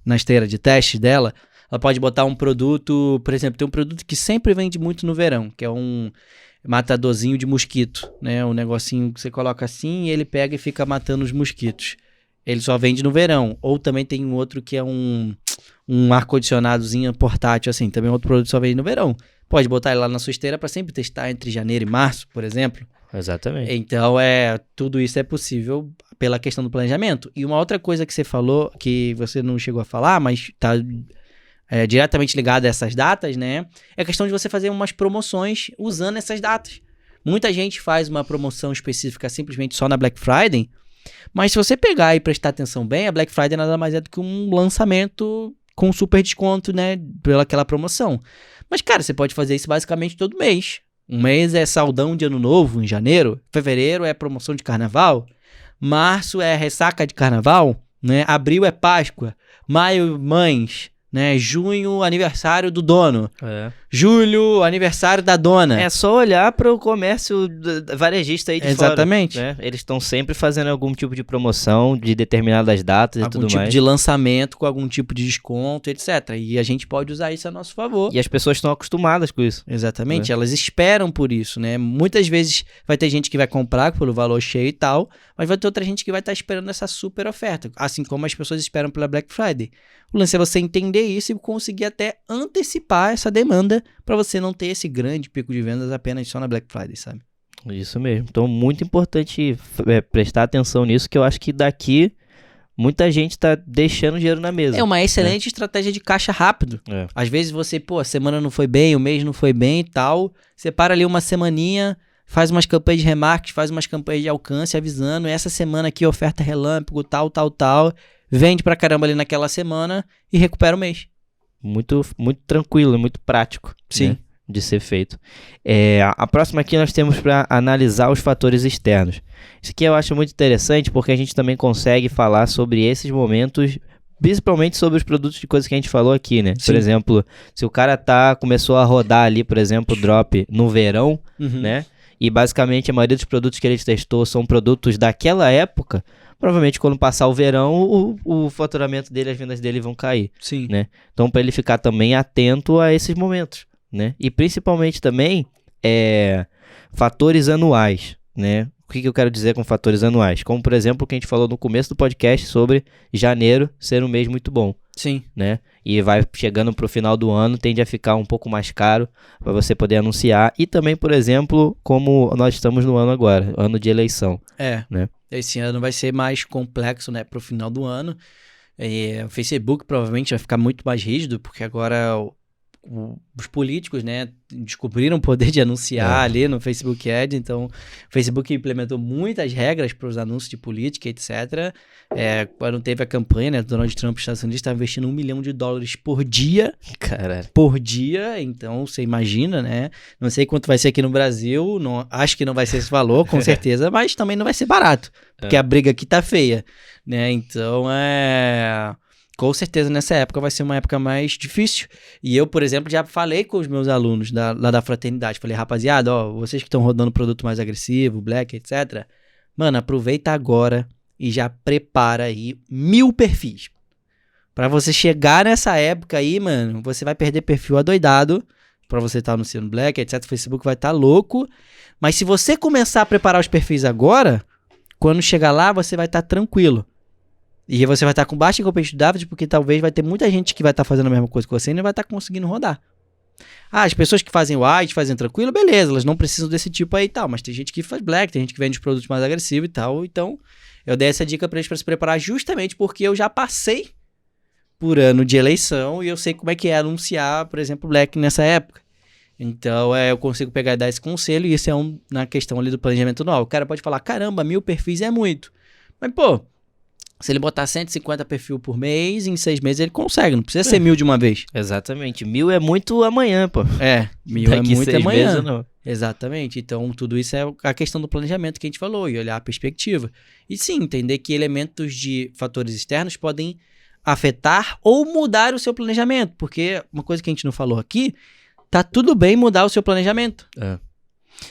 na esteira de teste dela, ela pode botar um produto, por exemplo, tem um produto que sempre vende muito no verão, que é um matadorzinho de mosquito, né? Um negocinho que você coloca assim e ele pega e fica matando os mosquitos. Ele só vende no verão. Ou também tem um outro que é um ar-condicionadozinho portátil, assim. Também outro produto que só vende no verão. Pode botar ele lá na sua esteira para sempre testar entre janeiro e março, por exemplo. Exatamente. Então, tudo isso é possível pela questão do planejamento. E uma outra coisa que você falou, que você não chegou a falar, mas tá diretamente ligada a essas datas, né? É questão de você fazer umas promoções usando essas datas. Muita gente faz uma promoção específica simplesmente só na Black Friday, mas se você pegar e prestar atenção bem, a Black Friday nada mais é do que um lançamento com super desconto, né? Pelaquela promoção. Mas, cara, você pode fazer isso basicamente todo mês. Um mês é saldão de ano novo, em janeiro. Fevereiro é promoção de carnaval. Março é ressaca de carnaval, né? Abril é Páscoa. Maio, mães, né? Junho, aniversário do dono. Julho, aniversário da dona. É só olhar para o comércio varejista aí de Exatamente. fora. Né? Eles estão sempre fazendo algum tipo de promoção de determinadas datas e tudo mais. Algum tipo de lançamento com algum tipo de desconto, etc. E a gente pode usar isso a nosso favor. E as pessoas estão acostumadas com isso. Exatamente. Elas esperam por isso, né? Muitas vezes vai ter gente que vai comprar pelo valor cheio e tal, mas vai ter outra gente que vai estar esperando essa super oferta. Assim como as pessoas esperam pela Black Friday. O lance é você entender isso e conseguir até antecipar essa demanda para você não ter esse grande pico de vendas apenas só na Black Friday, sabe? Isso mesmo. Então, muito importante prestar atenção nisso, que eu acho que daqui muita gente está deixando dinheiro na mesa. É uma excelente estratégia de caixa rápido. Às vezes você, a semana não foi bem, o mês não foi bem e tal, você para ali uma semaninha, faz umas campanhas de remarketing, faz umas campanhas de alcance avisando, essa semana aqui oferta relâmpago, tal, vende pra caramba ali naquela semana e recupera o mês. Muito, muito tranquilo, muito prático. Sim. Né, de ser feito. A próxima aqui nós temos para analisar os fatores externos. Isso aqui eu acho muito interessante porque a gente também consegue falar sobre esses momentos, principalmente sobre os produtos de coisas que a gente falou aqui, né? Sim. Por exemplo, se o cara começou a rodar ali, por exemplo, o drop no verão, né? E basicamente a maioria dos produtos que ele testou são produtos daquela época, provavelmente quando passar o verão, o faturamento dele, as vendas dele vão cair. Sim. Né? Então, para ele ficar também atento a esses momentos, né? E principalmente também fatores anuais, né? O que eu quero dizer com fatores anuais? Como, por exemplo, o que a gente falou no começo do podcast sobre janeiro ser um mês muito bom. Sim. Né? E vai chegando para o final do ano, tende a ficar um pouco mais caro para você poder anunciar. E também, por exemplo, como nós estamos no ano agora, ano de eleição. Né? Esse ano vai ser mais complexo, né, para o final do ano. O Facebook provavelmente vai ficar muito mais rígido, porque agora os políticos, né, descobriram o poder de anunciar ali no Facebook Ads, então o Facebook implementou muitas regras para os anúncios de política, etc. Quando teve a campanha, né, do Donald Trump nos Estados Unidos, estava investindo $1 milhão por dia. Caralho. Por dia, então você imagina, né? Não sei quanto vai ser aqui no Brasil, acho que não vai ser esse valor, com certeza, mas também não vai ser barato, porque a briga aqui tá feia, né? Então com certeza nessa época vai ser uma época mais difícil. E eu, por exemplo, já falei com os meus alunos lá da fraternidade. Falei, rapaziada, vocês que estão rodando produto mais agressivo, black, etc. Mano, aproveita agora e já prepara aí 1000 perfis. Pra você chegar nessa época aí, mano, você vai perder perfil adoidado. Pra você estar anunciando black, etc. O Facebook vai estar louco. Mas se você começar a preparar os perfis agora, quando chegar lá, você vai estar tranquilo. E você vai estar com baixa competitividade, porque talvez vai ter muita gente que vai estar fazendo a mesma coisa que você e não vai estar conseguindo rodar. As pessoas que fazem white, fazem tranquilo, beleza, elas não precisam desse tipo aí e tal, mas tem gente que faz black, tem gente que vende os produtos mais agressivos e tal, então eu dei essa dica pra eles pra se preparar justamente porque eu já passei por ano de eleição e eu sei como é que é anunciar, por exemplo, black nessa época. Então, eu consigo pegar e dar esse conselho e isso é na questão ali do planejamento anual. O cara pode falar, caramba, 1000 perfis é muito. Mas, se ele botar 150 perfil por mês, em 6 meses ele consegue, não precisa ser 1000 de uma vez. Exatamente, 1000 é muito amanhã, 1000 Daqui é muito 6 amanhã. meses, não. Exatamente, então tudo isso é a questão do planejamento que a gente falou, e olhar a perspectiva. E sim, entender que elementos de fatores externos podem afetar ou mudar o seu planejamento, porque uma coisa que a gente não falou aqui, tá tudo bem mudar o seu planejamento.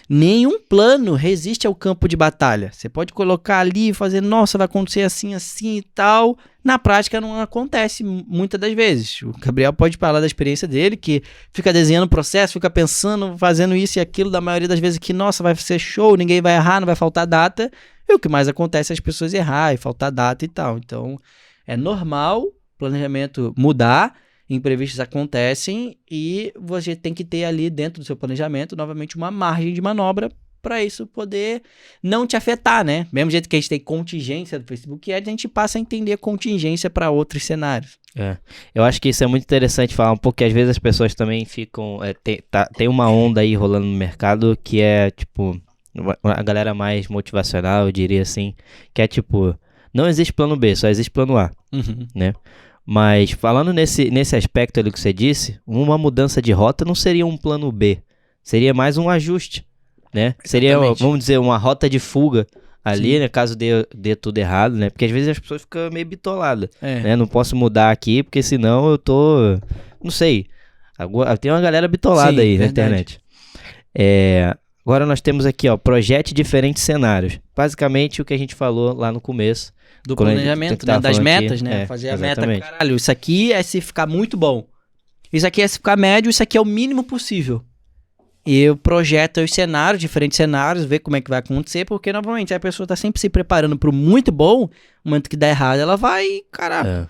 Nenhum plano resiste ao campo de batalha. Você pode colocar ali e fazer, nossa, vai acontecer assim, assim e tal. Na prática não acontece muitas das vezes. O Gabriel pode falar da experiência dele, que fica desenhando o processo, fica pensando, fazendo isso e aquilo, da maioria das vezes que, nossa, vai ser show, ninguém vai errar, não vai faltar data. E o que mais acontece é as pessoas errarem, faltar data e tal. Então, é normal o planejamento mudar, imprevistos acontecem e você tem que ter ali dentro do seu planejamento, novamente, uma margem de manobra para isso poder não te afetar, né? Mesmo jeito que a gente tem contingência do Facebook, a gente passa a entender contingência para outros cenários. Eu acho que isso é muito interessante falar um pouco, que às vezes as pessoas também ficam... tem uma onda aí rolando no mercado que é, tipo, a galera mais motivacional, eu diria assim, que é tipo, não existe plano B, só existe plano A, né? Mas falando nesse aspecto ali que você disse, uma mudança de rota não seria um plano B, seria mais um ajuste, né? Seria, vamos dizer, uma rota de fuga ali, né, caso dê tudo errado, né? Porque às vezes as pessoas ficam meio bitoladas, né? Não posso mudar aqui, porque senão eu tô... Não sei. Tem uma galera bitolada aí na internet. Agora nós temos aqui, ó, projete diferentes cenários. Basicamente o que a gente falou lá no começo. Do planejamento, né? Das metas, aqui, né? Fazer exatamente. A meta, caralho, isso aqui é se ficar muito bom. Isso aqui é se ficar médio, isso aqui é o mínimo possível. E eu projeto os cenários, diferentes cenários, ver como é que vai acontecer, porque normalmente a pessoa tá sempre se preparando pro muito bom, no momento que dá errado, ela vai, caralho.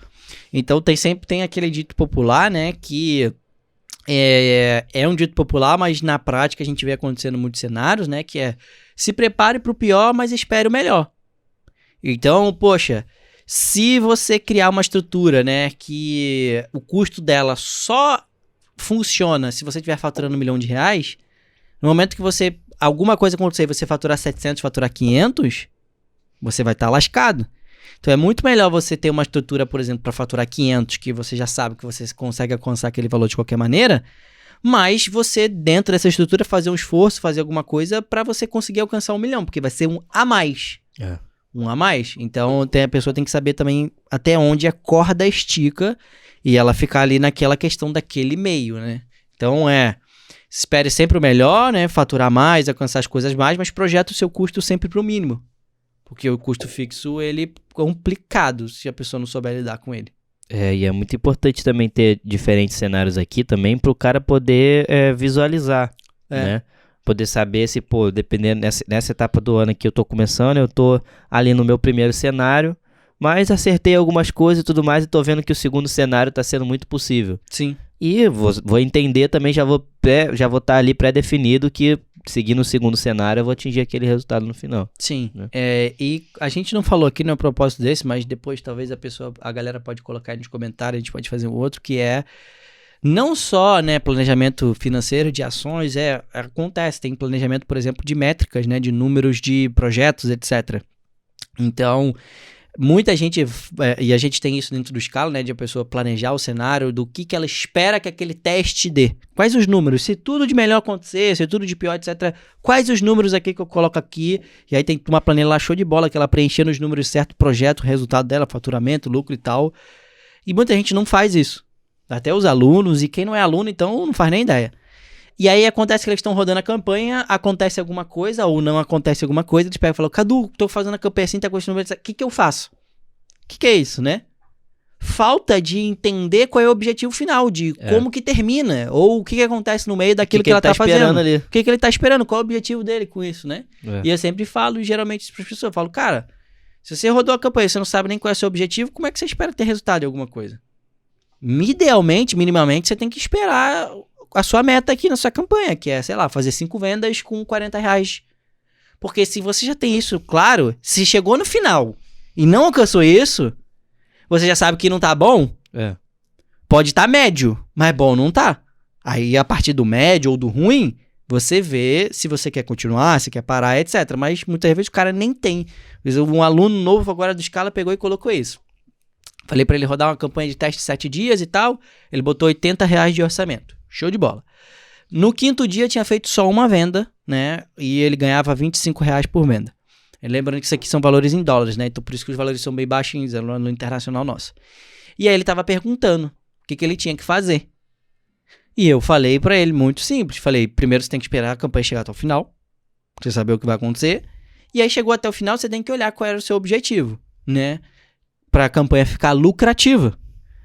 Então sempre tem aquele dito popular, né, que é um dito popular, mas na prática a gente vê acontecendo em muitos cenários, né, que é se prepare pro pior, mas espere o melhor. Então, poxa, se você criar uma estrutura, né, que o custo dela só funciona se você estiver faturando R$1 milhão, no momento que alguma coisa acontecer e você faturar 700, faturar 500, você vai estar lascado. Então é muito melhor você ter uma estrutura, por exemplo, para faturar 500, que você já sabe que você consegue alcançar aquele valor de qualquer maneira, mas você, dentro dessa estrutura, fazer um esforço, fazer alguma coisa para você conseguir alcançar 1 milhão, porque vai ser um a mais. Um a mais. Então a pessoa tem que saber também até onde a corda estica e ela ficar ali naquela questão daquele meio, né? Então espere sempre o melhor, né? Faturar mais, alcançar as coisas mais, mas projeta o seu custo sempre para o mínimo. Porque o custo fixo, ele é complicado se a pessoa não souber lidar com ele. E é muito importante também ter diferentes cenários aqui também para o cara poder visualizar, né? Poder saber se, pô, dependendo nessa etapa do ano que eu tô começando, eu tô ali no meu primeiro cenário, mas acertei algumas coisas e tudo mais e tô vendo que o segundo cenário tá sendo muito possível. Sim. E vou entender também, já vou estar ali pré-definido que seguindo o segundo cenário eu vou atingir aquele resultado no final. Sim, né? E a gente não falou aqui no propósito desse, mas depois talvez a galera pode colocar aí nos comentários, a gente pode fazer um outro, que é não só, né, planejamento financeiro de ações, acontece, tem planejamento, por exemplo, de métricas, né, de números de projetos, etc. Então, muita gente, e a gente tem isso dentro do Scala, né, de a pessoa planejar o cenário do que ela espera que aquele teste dê. Quais os números? Se tudo de melhor acontecer, se tudo de pior, etc. Quais os números aqui que eu coloco aqui? E aí tem uma planilha lá show de bola, que ela preenchendo os números certo, projeto, resultado dela, faturamento, lucro e tal. E muita gente não faz isso. Até os alunos, e quem não é aluno, então não faz nem ideia. E aí acontece que eles estão rodando a campanha, acontece alguma coisa ou não acontece alguma coisa, eles pegam e falam, Cadu, tô fazendo a campanha assim, tá com esse número, o que eu faço? O que é isso, né? Falta de entender qual é o objetivo final, de como que termina, ou o que acontece no meio daquilo que ela tá fazendo. Ali. O que ele tá esperando, qual é o objetivo dele com isso, né? E eu sempre falo, geralmente, para as pessoas, eu falo, cara, se você rodou a campanha e você não sabe nem qual é o seu objetivo, como é que você espera ter resultado em alguma coisa? Idealmente, minimamente, você tem que esperar a sua meta aqui na sua campanha, que é, sei lá, fazer 5 vendas com R$40. Porque se você já tem isso claro, se chegou no final e não alcançou isso, você já sabe que não tá bom. Pode estar médio, mas bom não tá. Aí, a partir do médio ou do ruim, você vê se você quer continuar, se quer parar, etc. Mas muitas vezes o cara nem tem. Um aluno novo agora do Scala pegou e colocou isso. Falei pra ele rodar uma campanha de teste de 7 dias e tal. Ele botou R$80 de orçamento. Show de bola. No 5º dia tinha feito só uma venda, né? E ele ganhava R$25 por venda. Lembrando que isso aqui são valores em dólares, né? Então por isso que os valores são bem baixinhos no internacional nosso. E aí ele tava perguntando o que ele tinha que fazer. E eu falei pra ele, muito simples. Falei, primeiro você tem que esperar a campanha chegar até o final, pra você saber o que vai acontecer. E aí chegou até o final, você tem que olhar qual era o seu objetivo, né? Pra a campanha ficar lucrativa,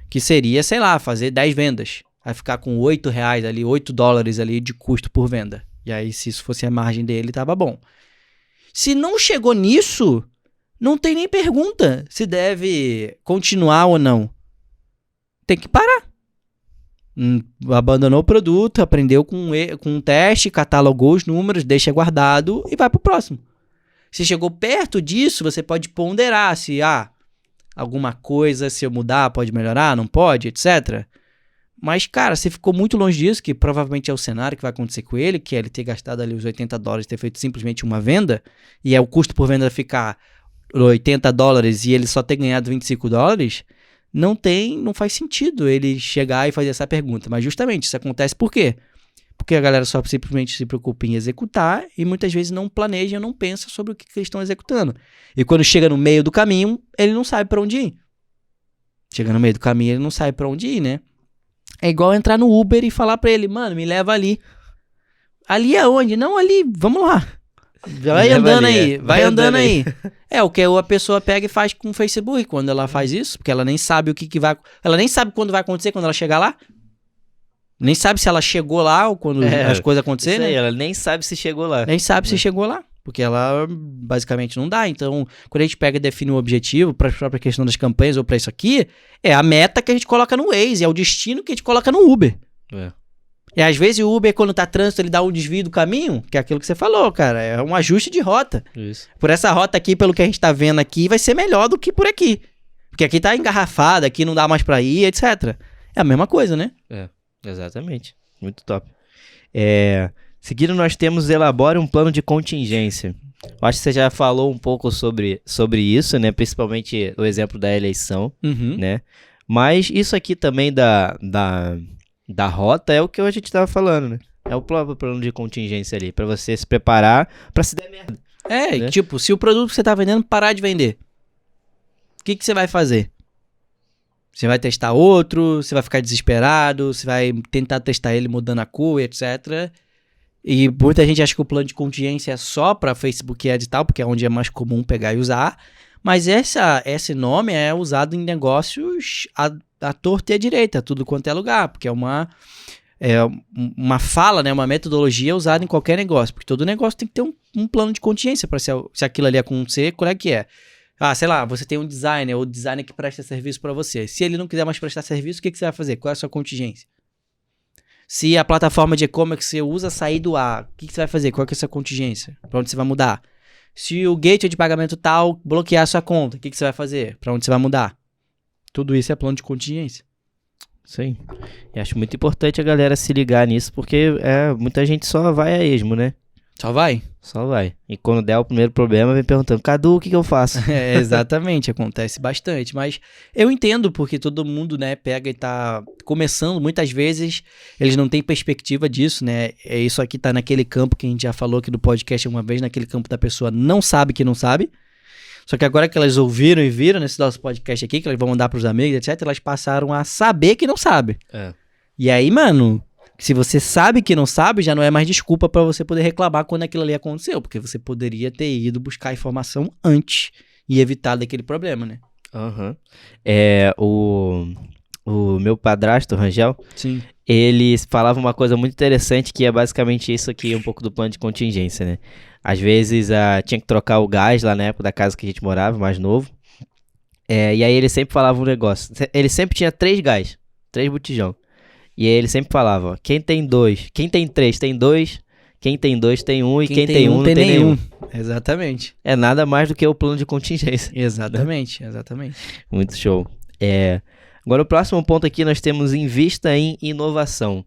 que seria, sei lá, fazer 10 vendas. Vai ficar com R$8 ali, $8 ali de custo por venda. E aí, se isso fosse a margem dele, tava bom. Se não chegou nisso, não tem nem pergunta se deve continuar ou não. Tem que parar. Abandonou o produto, aprendeu com um teste, catalogou os números, deixa guardado e vai pro próximo. Se chegou perto disso, você pode ponderar se alguma coisa, se eu mudar, pode melhorar, não pode, etc. Mas, cara, se ficou muito longe disso, que provavelmente é o cenário que vai acontecer com ele, que é ele ter gastado ali os $80 e ter feito simplesmente uma venda, e é o custo por venda ficar $80 e ele só ter ganhado $25, não faz sentido ele chegar e fazer essa pergunta. Mas justamente isso acontece por quê? Porque a galera só simplesmente se preocupa em executar e muitas vezes não planeja, não pensa sobre o que eles estão executando. E quando chega no meio do caminho, ele não sabe para onde ir. Chega no meio do caminho, ele não sabe para onde ir, né? É igual entrar no Uber e falar pra ele, mano, me leva ali. Ali aonde? Não, ali, vamos lá. Vai andando aí, vai andando aí. É o que a pessoa pega e faz com o Facebook quando ela faz isso, porque ela nem sabe o que vai... Ela nem sabe quando vai acontecer, quando ela chegar lá. Nem sabe se ela chegou lá ou quando as coisas acontecerem, né? Ela nem sabe se chegou lá. Nem sabe se chegou lá, porque ela basicamente não dá. Então, quando a gente pega e define um objetivo para a própria questão das campanhas ou para isso aqui, é a meta que a gente coloca no Waze, é o destino que a gente coloca no Uber. E às vezes o Uber, quando tá trânsito, ele dá um desvio do caminho, que é aquilo que você falou, cara, é um ajuste de rota. Isso. Por essa rota aqui, pelo que a gente tá vendo aqui, vai ser melhor do que por aqui. Porque aqui tá engarrafado, aqui não dá mais pra ir, etc. É a mesma coisa, né? Exatamente. Muito top. Seguindo, nós temos elabore um plano de contingência. Eu acho que você já falou um pouco sobre isso, né? Principalmente o exemplo da eleição, né? Mas isso aqui também da rota é o que a gente tava falando, né? É o próprio plano de contingência ali, pra você se preparar pra se der merda. Né? Tipo, se o produto que você tá vendendo parar de vender, o que você vai fazer? Você vai testar outro, você vai ficar desesperado, você vai tentar testar ele mudando a cor, etc. E muita gente acha que o plano de contingência é só para Facebook Ads e tal, porque é onde é mais comum pegar e usar. Mas esse nome é usado em negócios à torta e à direita, tudo quanto é lugar, porque é uma fala, né, uma metodologia usada em qualquer negócio, porque todo negócio tem que ter um plano de contingência para se aquilo ali acontecer, qual é que é? Sei lá, você tem um designer, ou designer que presta serviço para você. Se ele não quiser mais prestar serviço, o que você vai fazer? Qual é a sua contingência? Se a plataforma de e-commerce que você usa sair do ar, o que você vai fazer? Qual é a sua contingência? Para onde você vai mudar? Se o gateway de pagamento tal bloquear a sua conta, o que você vai fazer? Para onde você vai mudar? Tudo isso é plano de contingência. Sim. E acho muito importante a galera se ligar nisso, porque muita gente só vai a esmo, né? Só vai? Só vai. E quando der o primeiro problema, vem perguntando, Cadu, o que eu faço? Exatamente, acontece bastante. Mas eu entendo, porque todo mundo, né, pega e tá começando. Muitas vezes eles não têm perspectiva disso, né? Isso aqui tá naquele campo que a gente já falou aqui do podcast uma vez, naquele campo da pessoa não sabe que não sabe. Só que agora que elas ouviram e viram nesse nosso podcast aqui, que elas vão mandar pros amigos, etc., elas passaram a saber que não sabe. E aí, mano... Se você sabe que não sabe, já não é mais desculpa pra você poder reclamar quando aquilo ali aconteceu, porque você poderia ter ido buscar informação antes e evitar daquele problema, né? O meu padrasto, o Rangel, sim, ele falava uma coisa muito interessante, que é basicamente isso aqui, um pouco do plano de contingência, né? Às vezes tinha que trocar o gás lá na época da casa que a gente morava, mais novo. E aí ele sempre falava um negócio. Ele sempre tinha 3 gás, 3 botijão. E aí ele sempre falava, quem tem 2, quem tem 3 tem 2, quem tem 2 tem 1 e quem tem 1 não tem nenhum. Exatamente. É nada mais do que o plano de contingência. Exatamente. Muito show. Agora o próximo ponto aqui nós temos invista em inovação.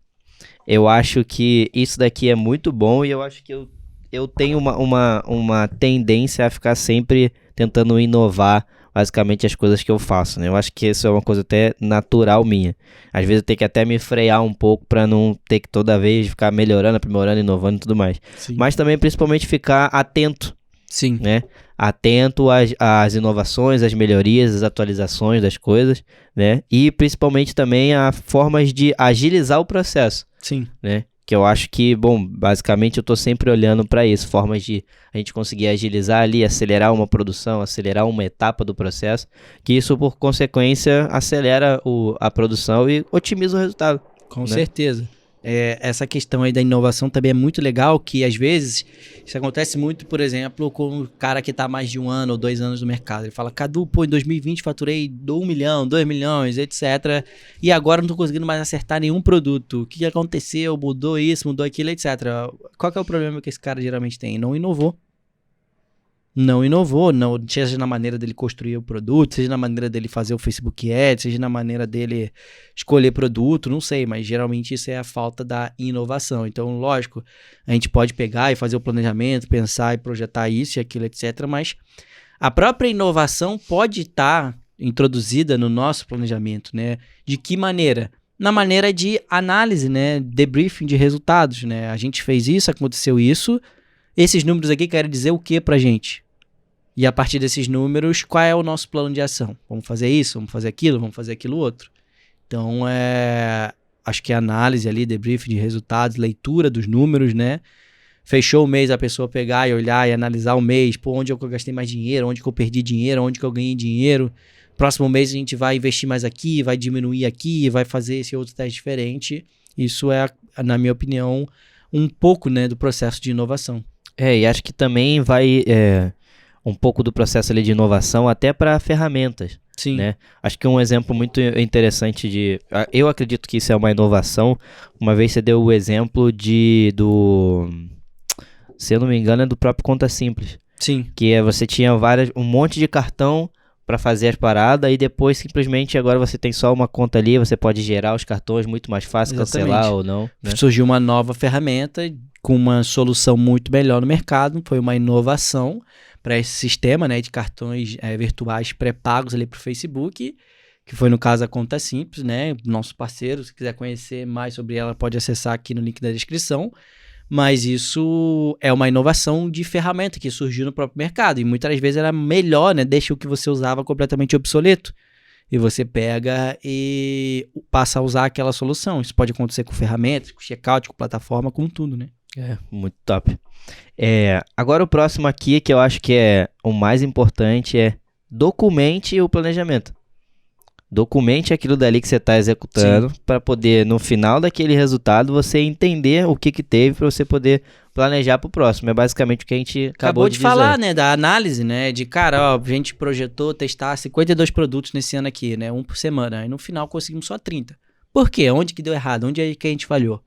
Eu acho que isso daqui é muito bom e eu acho que eu tenho uma tendência a ficar sempre tentando inovar basicamente as coisas que eu faço, né? Eu acho que isso é uma coisa até natural minha. Às vezes eu tenho que até me frear um pouco para não ter que toda vez ficar melhorando, aprimorando, inovando e tudo mais. Sim. Mas também principalmente ficar atento. Sim. Né? Atento às inovações, às melhorias, às atualizações das coisas, né? E principalmente também a formas de agilizar o processo. Sim. Né? Que eu acho que, bom, basicamente eu tô sempre olhando para isso, formas de a gente conseguir agilizar ali, acelerar uma produção, acelerar uma etapa do processo, que isso por consequência acelera a produção e otimiza o resultado. Com certeza. Essa questão aí da inovação também é muito legal, que às vezes isso acontece muito, por exemplo, com o cara que está há mais de 1 ano ou 2 anos no mercado. Ele fala, Cadu, pô, em 2020 faturei 1 milhão, 2 milhões, etc. E agora não estou conseguindo mais acertar nenhum produto. O que aconteceu? Mudou isso, mudou aquilo, etc. Qual que é o problema que esse cara geralmente tem? Não inovou. Não inovou, não, seja na maneira dele construir o produto, seja na maneira dele fazer o Facebook Ads, seja na maneira dele escolher produto, não sei, mas geralmente isso é a falta da inovação. Então, lógico, a gente pode pegar e fazer o planejamento, pensar e projetar isso e aquilo, etc., mas a própria inovação pode estar introduzida no nosso planejamento, né? De que maneira? Na maneira de análise, né? Debriefing de resultados, né? A gente fez isso, aconteceu isso, esses números aqui querem dizer o que pra gente? E a partir desses números, qual é o nosso plano de ação? Vamos fazer isso, vamos fazer aquilo outro. Então, acho que a análise ali, debrief de resultados, leitura dos números, né? Fechou o mês, a pessoa pegar e olhar e analisar o mês. Pô, onde é que eu gastei mais dinheiro? Onde que eu perdi dinheiro? Onde que eu ganhei dinheiro? Próximo mês a gente vai investir mais aqui, vai diminuir aqui, vai fazer esse outro teste diferente. Isso é, na minha opinião, um pouco, né, do processo de inovação. E acho que também vai... um pouco do processo ali de inovação até para ferramentas. Sim. Né? Acho que um exemplo muito interessante eu acredito que isso é uma inovação. Uma vez você deu o exemplo se eu não me engano, é do próprio Conta Simples. Sim. Que você tinha um monte de cartão para fazer as paradas e depois simplesmente agora você tem só uma conta ali, você pode gerar os cartões muito mais fácil, cancelar ou não. Né? Surgiu uma nova ferramenta com uma solução muito melhor no mercado, foi uma inovação para esse sistema, né, de cartões virtuais pré-pagos ali para o Facebook, que foi no caso a Conta Simples, né, nosso parceiro. Se quiser conhecer mais sobre ela, pode acessar aqui no link da descrição. Mas isso é uma inovação de ferramenta que surgiu no próprio mercado e muitas vezes era melhor, né, deixa o que você usava completamente obsoleto e você pega e passa a usar aquela solução. Isso pode acontecer com ferramentas, com checkout, com plataforma, com tudo, né? Muito top. Agora o próximo aqui, que eu acho que é o mais importante, é documente o planejamento. Documente aquilo dali que você está executando para poder, no final daquele resultado, você entender o que teve para você poder planejar para o próximo. É basicamente o que a gente acabou de falar, né? Da análise, né? De, cara, a gente projetou testar 52 produtos nesse ano aqui, né? 1 por semana. Aí no final conseguimos só 30. Por quê? Onde que deu errado? Onde é que a gente falhou?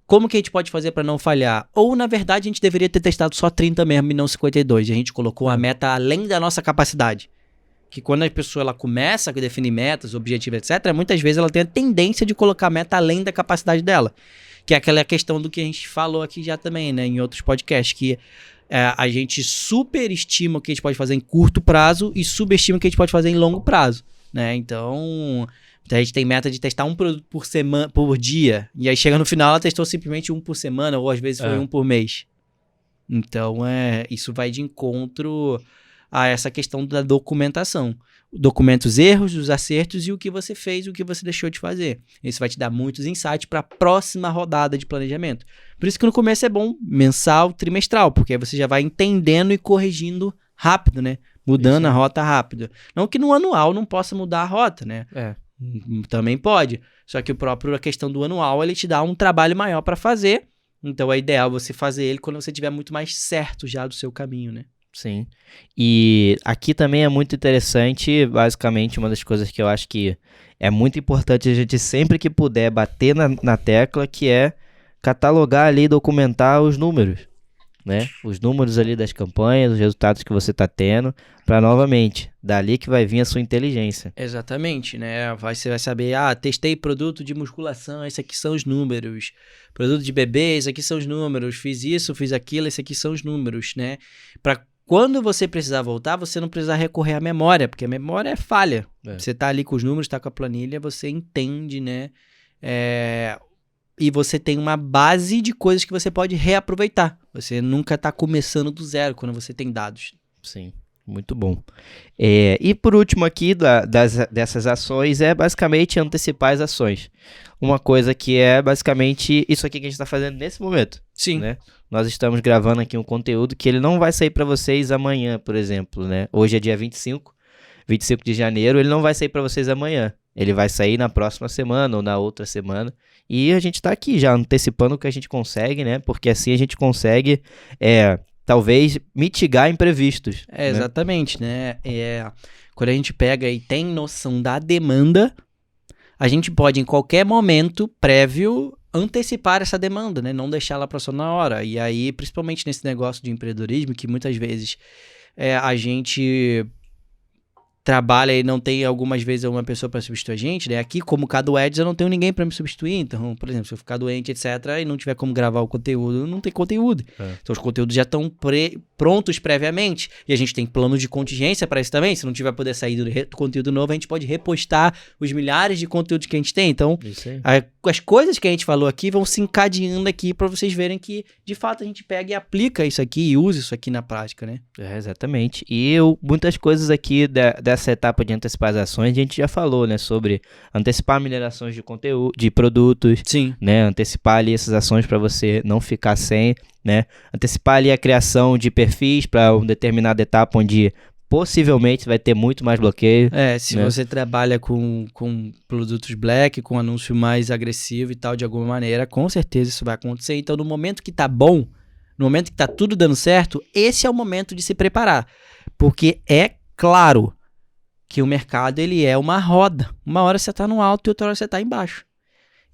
Como que a gente pode fazer para não falhar? Ou, na verdade, a gente deveria ter testado só 30 mesmo e não 52. E a gente colocou a meta além da nossa capacidade. Que quando a pessoa ela começa a definir metas, objetivos, etc., muitas vezes ela tem a tendência de colocar a meta além da capacidade dela. Que é aquela questão do que a gente falou aqui já também, né? Em outros podcasts, que a gente superestima o que a gente pode fazer em curto prazo e subestima o que a gente pode fazer em longo prazo, né? Então... a gente tem meta de testar um produto por semana, por dia. E aí chega no final, ela testou simplesmente 1 por semana, ou às vezes foi 1 por mês. Então, isso vai de encontro a essa questão da documentação. Documenta os erros, os acertos e o que você fez, o que você deixou de fazer. Isso vai te dar muitos insights para a próxima rodada de planejamento. Por isso que no começo é bom mensal, trimestral, porque aí você já vai entendendo e corrigindo rápido, né? Mudando a rota rápido. Não que no anual não possa mudar a rota, né? Também pode, só que a questão do anual, ele te dá um trabalho maior para fazer, então é ideal você fazer ele quando você tiver muito mais certo já do seu caminho, né? Sim, e aqui também é muito interessante, basicamente uma das coisas que eu acho que é muito importante a gente sempre que puder bater na tecla, que é catalogar ali, documentar os números, né? Os números ali das campanhas, os resultados que você está tendo, para novamente, dali que vai vir a sua inteligência. Exatamente, né? Você vai saber, testei produto de musculação, esses aqui são os números. Produto de bebê, esses aqui são os números. Fiz isso, fiz aquilo, esses aqui são os números, né? Para quando você precisar voltar, você não precisar recorrer à memória, porque a memória é falha. Você tá ali com os números, tá com a planilha, você entende, né? E você tem uma base de coisas que você pode reaproveitar. Você nunca está começando do zero quando você tem dados. Sim, muito bom. E por último aqui, dessas ações, é basicamente antecipar as ações. Uma coisa que é basicamente isso aqui que a gente está fazendo nesse momento. Sim. Né? Nós estamos gravando aqui um conteúdo que ele não vai sair para vocês amanhã, por exemplo. Né? Hoje é dia 25 de janeiro, ele não vai sair para vocês amanhã. Ele vai sair na próxima semana ou na outra semana. E a gente tá aqui já antecipando o que a gente consegue, né? Porque assim a gente consegue, talvez, mitigar imprevistos. É, exatamente, né? Quando a gente pega e tem noção da demanda, a gente pode, em qualquer momento prévio, antecipar essa demanda, né? Não deixar ela para só na hora. E aí, principalmente nesse negócio de empreendedorismo, que muitas vezes a gente trabalha e não tem algumas vezes uma pessoa para substituir a gente, né? Aqui, como Cadu Eds, eu não tenho ninguém para me substituir. Então, por exemplo, se eu ficar doente, etc., e não tiver como gravar o conteúdo, não tem conteúdo. Então, os conteúdos já estão prontos previamente. E a gente tem plano de contingência para isso também. Se não tiver poder sair do conteúdo novo, a gente pode repostar os milhares de conteúdos que a gente tem. Então, as coisas que a gente falou aqui vão se encadeando aqui para vocês verem que, de fato, a gente pega e aplica isso aqui e usa isso aqui na prática, né? Exatamente. E muitas coisas aqui dessa etapa de antecipar as ações, a gente já falou, né? Sobre antecipar minerações de conteúdo, de produtos. Sim. Né? Antecipar ali essas ações para você não ficar sem, né? Antecipar ali a criação de perfis para uma determinada etapa onde possivelmente vai ter muito mais bloqueio. Se você trabalha com produtos black, com anúncio mais agressivo e tal, de alguma maneira, com certeza isso vai acontecer. Então, no momento que tá bom, no momento que tá tudo dando certo, esse é o momento de se preparar. Porque é claro que o mercado, ele é uma roda. Uma hora você tá no alto e outra hora você tá embaixo.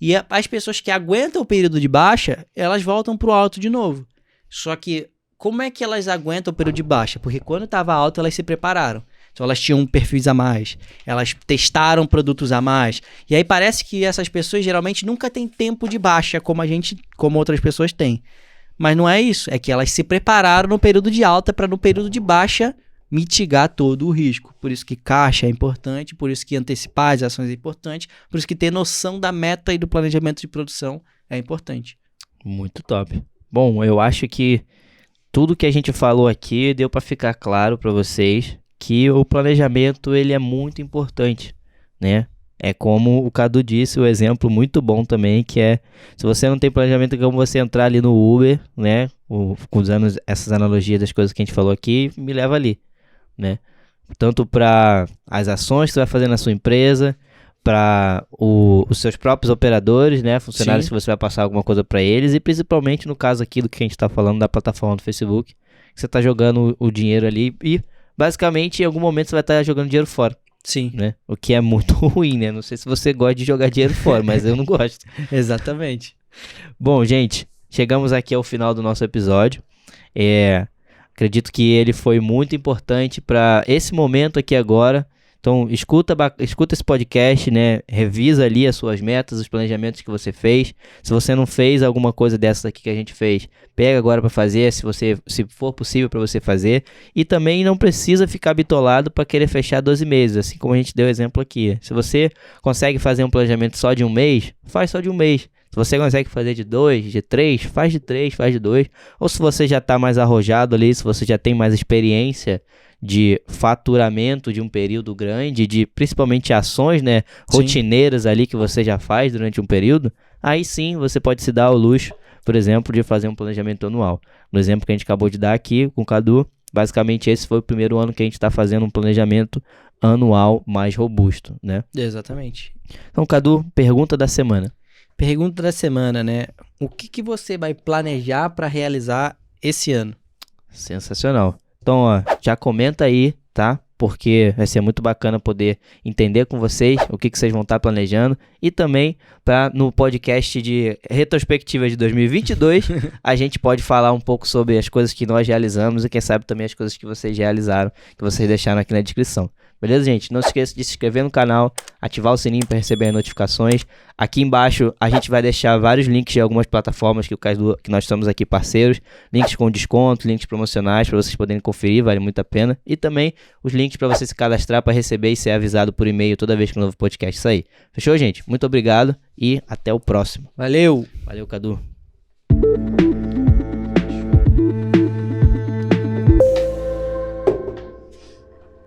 E as pessoas que aguentam o período de baixa, elas voltam pro alto de novo. Só que, como é que elas aguentam o período de baixa? Porque quando estava alto, elas se prepararam. Então, elas tinham perfis a mais. Elas testaram produtos a mais. E aí, parece que essas pessoas, geralmente, nunca têm tempo de baixa, como outras pessoas têm. Mas não é isso. É que elas se prepararam no período de alta para, no período de baixa, mitigar todo o risco. Por isso que caixa é importante, por isso que antecipar as ações é importante, por isso que ter noção da meta e do planejamento de produção é importante. Muito top. Bom, eu acho que tudo que a gente falou aqui deu para ficar claro para vocês que o planejamento ele é muito importante, né? É como o Cadu disse, o exemplo muito bom também, que é, se você não tem planejamento, é como você entrar ali no Uber, né? Usando essas analogias das coisas que a gente falou aqui, me leva ali, né? Tanto para as ações que você vai fazer na sua empresa, para os seus próprios operadores, né? Funcionários. Sim. Que você vai passar alguma coisa para eles, e principalmente no caso aqui do que a gente está falando da plataforma do Facebook, que você está jogando o dinheiro ali e basicamente em algum momento você vai estar jogando dinheiro fora. Sim. Né? O que é muito ruim, né? Não sei se você gosta de jogar dinheiro fora, mas eu não gosto. Exatamente. Bom, gente, chegamos aqui ao final do nosso episódio. Acredito que ele foi muito importante para esse momento aqui agora. Então, escuta esse podcast, né? Revisa ali as suas metas, os planejamentos que você fez. Se você não fez alguma coisa dessas aqui que a gente fez, pega agora para fazer, se for possível para você fazer. E também não precisa ficar bitolado para querer fechar 12 meses, assim como a gente deu exemplo aqui. Se você consegue fazer um planejamento só de um mês, faz só de um mês. Se você consegue fazer de 2, de 3, faz de 3, faz de 2. Ou se você já está mais arrojado ali, se você já tem mais experiência de faturamento de um período grande, de principalmente ações, né, rotineiras ali que você já faz durante um período, aí sim você pode se dar ao luxo, por exemplo, de fazer um planejamento anual. No exemplo que a gente acabou de dar aqui com o Cadu, basicamente esse foi o primeiro ano que a gente está fazendo um planejamento anual mais robusto, né? Exatamente. Então, Cadu, pergunta da semana. Pergunta da semana, né? O que você vai planejar para realizar esse ano? Sensacional. Então, ó, já comenta aí, tá? Porque vai ser muito bacana poder entender com vocês o que vocês vão estar planejando. E também, no podcast de retrospectiva de 2022, a gente pode falar um pouco sobre as coisas que nós realizamos e quem sabe também as coisas que vocês realizaram, que vocês deixaram aqui na descrição. Beleza, gente? Não se esqueça de se inscrever no canal, ativar o sininho para receber as notificações. Aqui embaixo a gente vai deixar vários links de algumas plataformas que nós estamos aqui parceiros. Links com desconto, links promocionais para vocês poderem conferir, vale muito a pena. E também os links para você se cadastrar para receber e ser avisado por e-mail toda vez que um novo podcast sair. Fechou, gente? Muito obrigado e até o próximo. Valeu! Valeu, Cadu.